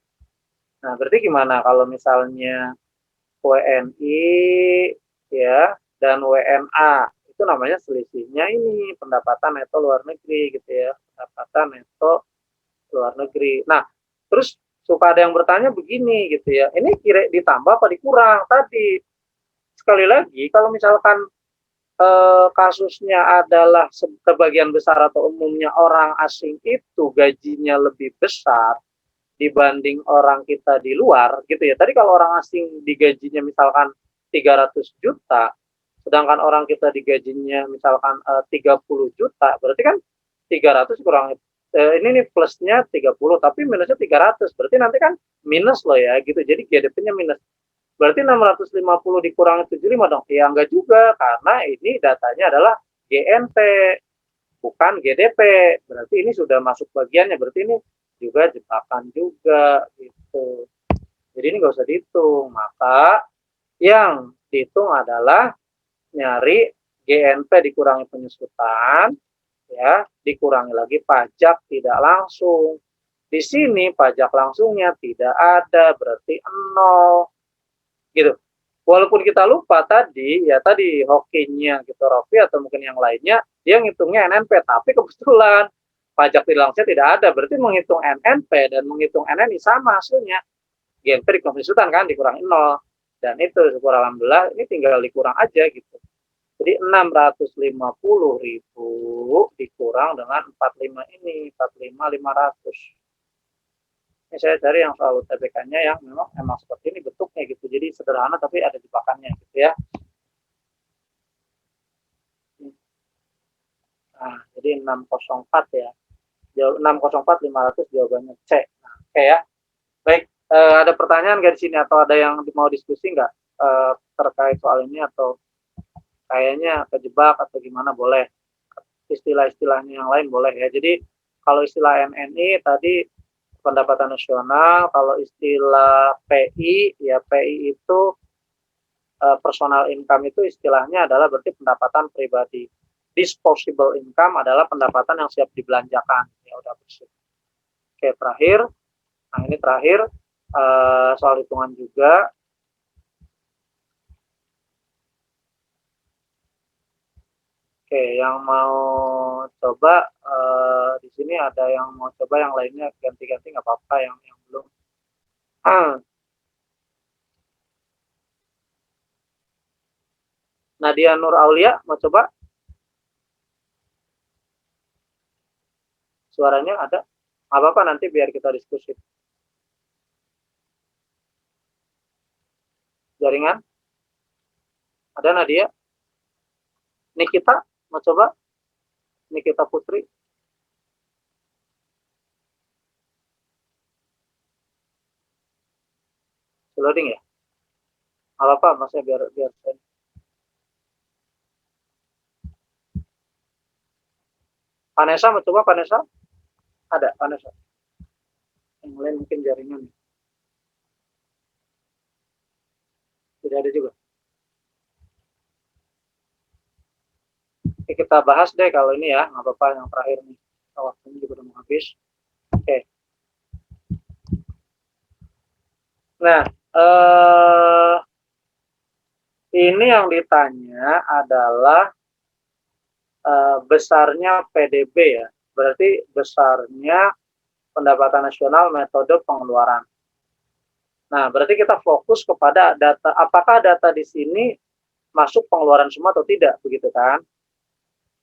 Nah berarti gimana kalau misalnya WNI ya dan WNA, itu namanya selisihnya ini pendapatan neto luar negeri gitu ya, pendapatan neto luar negeri. Nah, terus suka ada yang bertanya begini gitu ya, ini kira ditambah apa dikurang tadi? Sekali lagi, kalau misalkan kasusnya adalah sebagian besar atau umumnya orang asing itu gajinya lebih besar dibanding orang kita di luar gitu ya. Tadi kalau orang asing digajinya misalkan 300 juta, sedangkan orang kita digajinya misalkan 30 juta, berarti kan 300 kurang ini nih plusnya 30 tapi minusnya 300, berarti nanti kan minus loh ya gitu. Jadi GDP-nya minus. Berarti 650 dikurangi 75 dong? Ya enggak juga, karena ini datanya adalah GNP, bukan GDP. Berarti ini sudah masuk bagiannya, berarti ini juga jebakan juga, gitu. Jadi ini nggak usah dihitung. Maka yang dihitung adalah nyari GNP dikurangi penyusutan, ya, dikurangi lagi pajak tidak langsung. Di sini pajak langsungnya tidak ada, berarti 0. Gitu. Walaupun kita lupa tadi, ya tadi hokinya gitu, Rofi atau mungkin yang lainnya, dia ngitungnya NNP, tapi kebetulan pajak tidak langsungnya tidak ada, berarti menghitung NNP dan menghitung NNI sama hasilnya. GNP dikurangi kan, dikurangi 0. Dan itu, syukur alhamdulillah, ini tinggal dikurang aja gitu. Jadi 650.000 dikurang dengan 45 ini, 45.500. Ini saya cari yang soal UTBK-nya yang memang seperti ini bentuknya gitu. Jadi sederhana tapi ada jebakannya gitu ya. Nah, jadi 604 ya. 604 500 jawabannya C. Nah, oke ya. Baik, ada pertanyaan nggak di sini atau ada yang mau diskusi nggak terkait soal ini atau kayaknya kejebak atau gimana, boleh. Istilah-istilahnya yang lain boleh ya. Jadi kalau istilah NNI tadi pendapatan nasional, kalau istilah PI, ya PI itu personal income itu istilahnya adalah berarti pendapatan pribadi. Disposable income adalah pendapatan yang siap dibelanjakan. Ya udah bersih. Oke, terakhir. Nah, ini terakhir soal hitungan juga. Oke, yang mau coba di sini ada yang mau coba, yang lainnya ganti-ganti nggak apa-apa, yang belum. Nadia Nur Aulia mau coba? Suaranya ada? Nggak apa-apa, nanti biar kita diskusi. Jaringan? Ada Nadia? Nikita mau coba? Nikita Putri? Loading ya? Apa maksudnya biar saya. Vanessa mau coba, Vanessa? Ada Vanessa. Yang lain mungkin jaringan. Tidak ada juga. Oke, kita bahas deh kalau ini ya, nggak apa-apa, yang terakhir nih. Waktunya juga udah mau habis. Oke. Nah, ini yang ditanya adalah besarnya PDB ya, berarti besarnya pendapatan nasional metode pengeluaran. Nah, berarti kita fokus kepada data, apakah data di sini masuk pengeluaran semua atau tidak, begitu kan?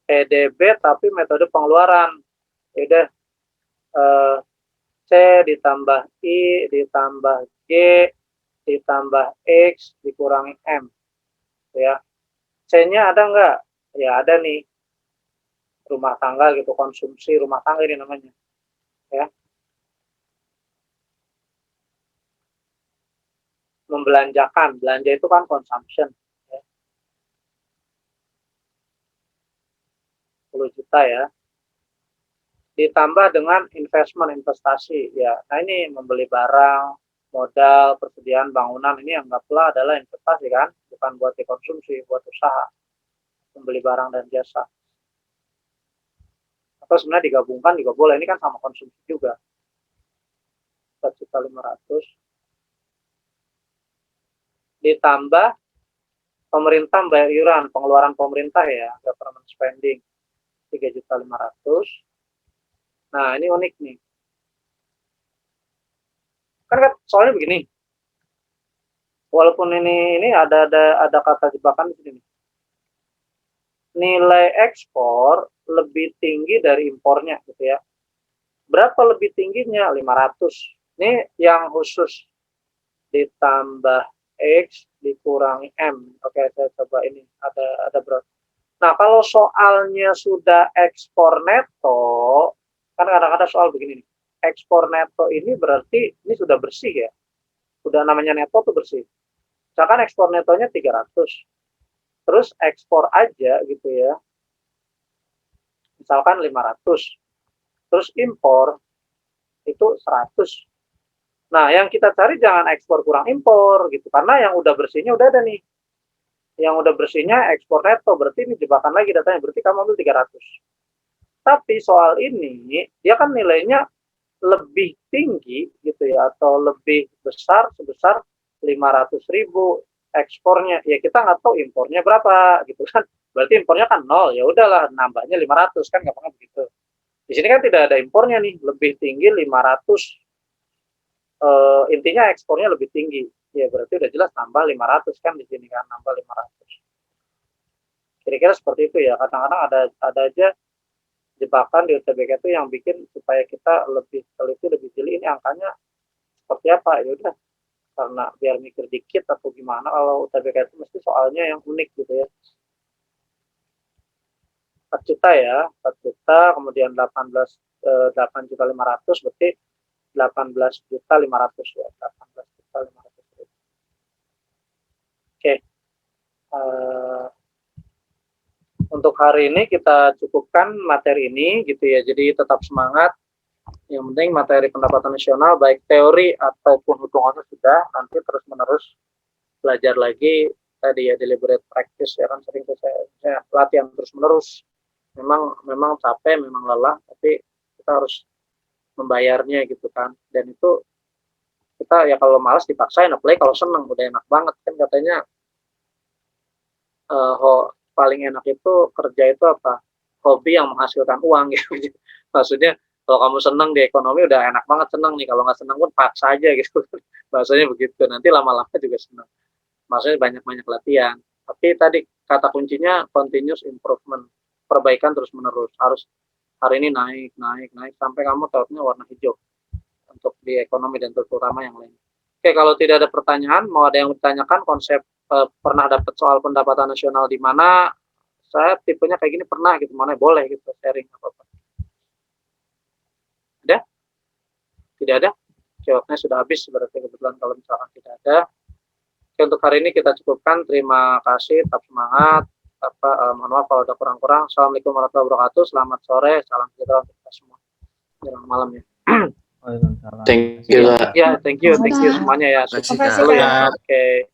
PDB tapi metode pengeluaran. Jadi C ditambah I ditambah G ditambah X dikurangi M. Ya. C-nya ada nggak? Ya ada nih. Rumah tangga gitu, konsumsi rumah tangga ini namanya. Ya. Membelanjakan, belanja itu kan consumption. Ya. 10 juta ya. Ditambah dengan investasi ya. Nah ini membeli barang, modal, persediaan bangunan, ini anggaplah adalah investasi kan, bukan buat dikonsumsi, buat usaha, membeli barang dan jasa. Atau sebenarnya digabungkan juga boleh, ini kan sama konsumsi juga. 4.500.000 ditambah pemerintah bayar iuran, pengeluaran pemerintah ya, government spending 3.500.000. Nah, ini unik nih. Kan soalnya begini. Walaupun ini ada kata jebakan di sini. Nilai ekspor lebih tinggi dari impornya gitu ya. Berapa lebih tingginya? 500. Ini yang khusus ditambah X dikurangi M. Oke, saya coba ini ada berapa. Nah, kalau soalnya sudah ekspor neto, kan kadang-kadang soal begini nih. Ekspor neto ini berarti ini sudah bersih ya. Sudah namanya neto tuh bersih. Misalkan ekspor netonya 300. Terus ekspor aja gitu ya. Misalkan 500. Terus impor itu 100. Nah, yang kita cari jangan ekspor kurang impor gitu. Karena yang udah bersihnya udah ada nih. Yang udah bersihnya ekspor neto, berarti ini jebakan lagi datanya, berarti kamu ambil 300. Tapi soal ini, dia kan nilainya lebih tinggi gitu ya, atau lebih besar sebesar 500.000 ekspornya. Ya kita nggak tahu impornya berapa gitu kan. Berarti impornya kan 0, ya udahlah nambahnya 500 kan gampangnya begitu. Di sini kan tidak ada impornya nih, lebih tinggi 500. Intinya ekspornya lebih tinggi. Ya berarti udah jelas nambah 500 kan di sini kan, nambah 500. Kira-kira seperti itu ya. Kadang-kadang ada aja jebakan di UTBK itu yang bikin supaya kita lebih teliti, lebih jeli ini angkanya seperti apa. Ya udah, karena biar mikir dikit atau gimana, kalau UTBK itu mesti soalnya yang unik gitu ya. 4 juta ya, 4 juta, kemudian 8.500.000 berarti 18.500.000 ya, 18.500.000. Oke. Untuk hari ini kita cukupkan materi ini gitu ya. Jadi tetap semangat. Yang penting materi pendapatan nasional baik teori ataupun hitungannya sudah, nanti terus-menerus belajar lagi tadi ya, deliberate practice ya kan, sering saya latihan terus-menerus. Memang capek, memang lelah, tapi kita harus membayarnya gitu kan. Dan itu kita ya kalau malas dipaksain, apalagi kalau seneng udah enak banget kan katanya. Paling enak itu kerja itu apa? Hobi yang menghasilkan uang gitu. Maksudnya kalau kamu senang di ekonomi udah enak banget senang nih. Kalau nggak senang pun paksa aja gitu. Bahasanya begitu. Nanti lama-lama juga senang. Maksudnya banyak-banyak latihan. Tapi tadi kata kuncinya continuous improvement. Perbaikan terus-menerus. Harus hari ini naik sampai kamu tautnya warna hijau. Untuk di ekonomi dan terutama yang lain. Oke, kalau tidak ada pertanyaan, mau ada yang ditanyakan konsep pernah dapat soal pendapatan nasional di mana, saya tipenya kayak gini pernah gitu, mana boleh gitu sharing apa-apa. Ada? Tidak ada? Jawabnya sudah habis berarti kebetulan kalau misalkan tidak ada. Oke, untuk hari ini kita cukupkan. Terima kasih, tetap semangat. Mohon maaf kalau ada kurang-kurang. Assalamualaikum warahmatullahi wabarakatuh. Selamat sore, salam sejahtera untuk kita semua. Selamat malam ya. Thank you, Kak. Ya, thank you semuanya ya. Terima kasih, Sukses dulu ya. Oke.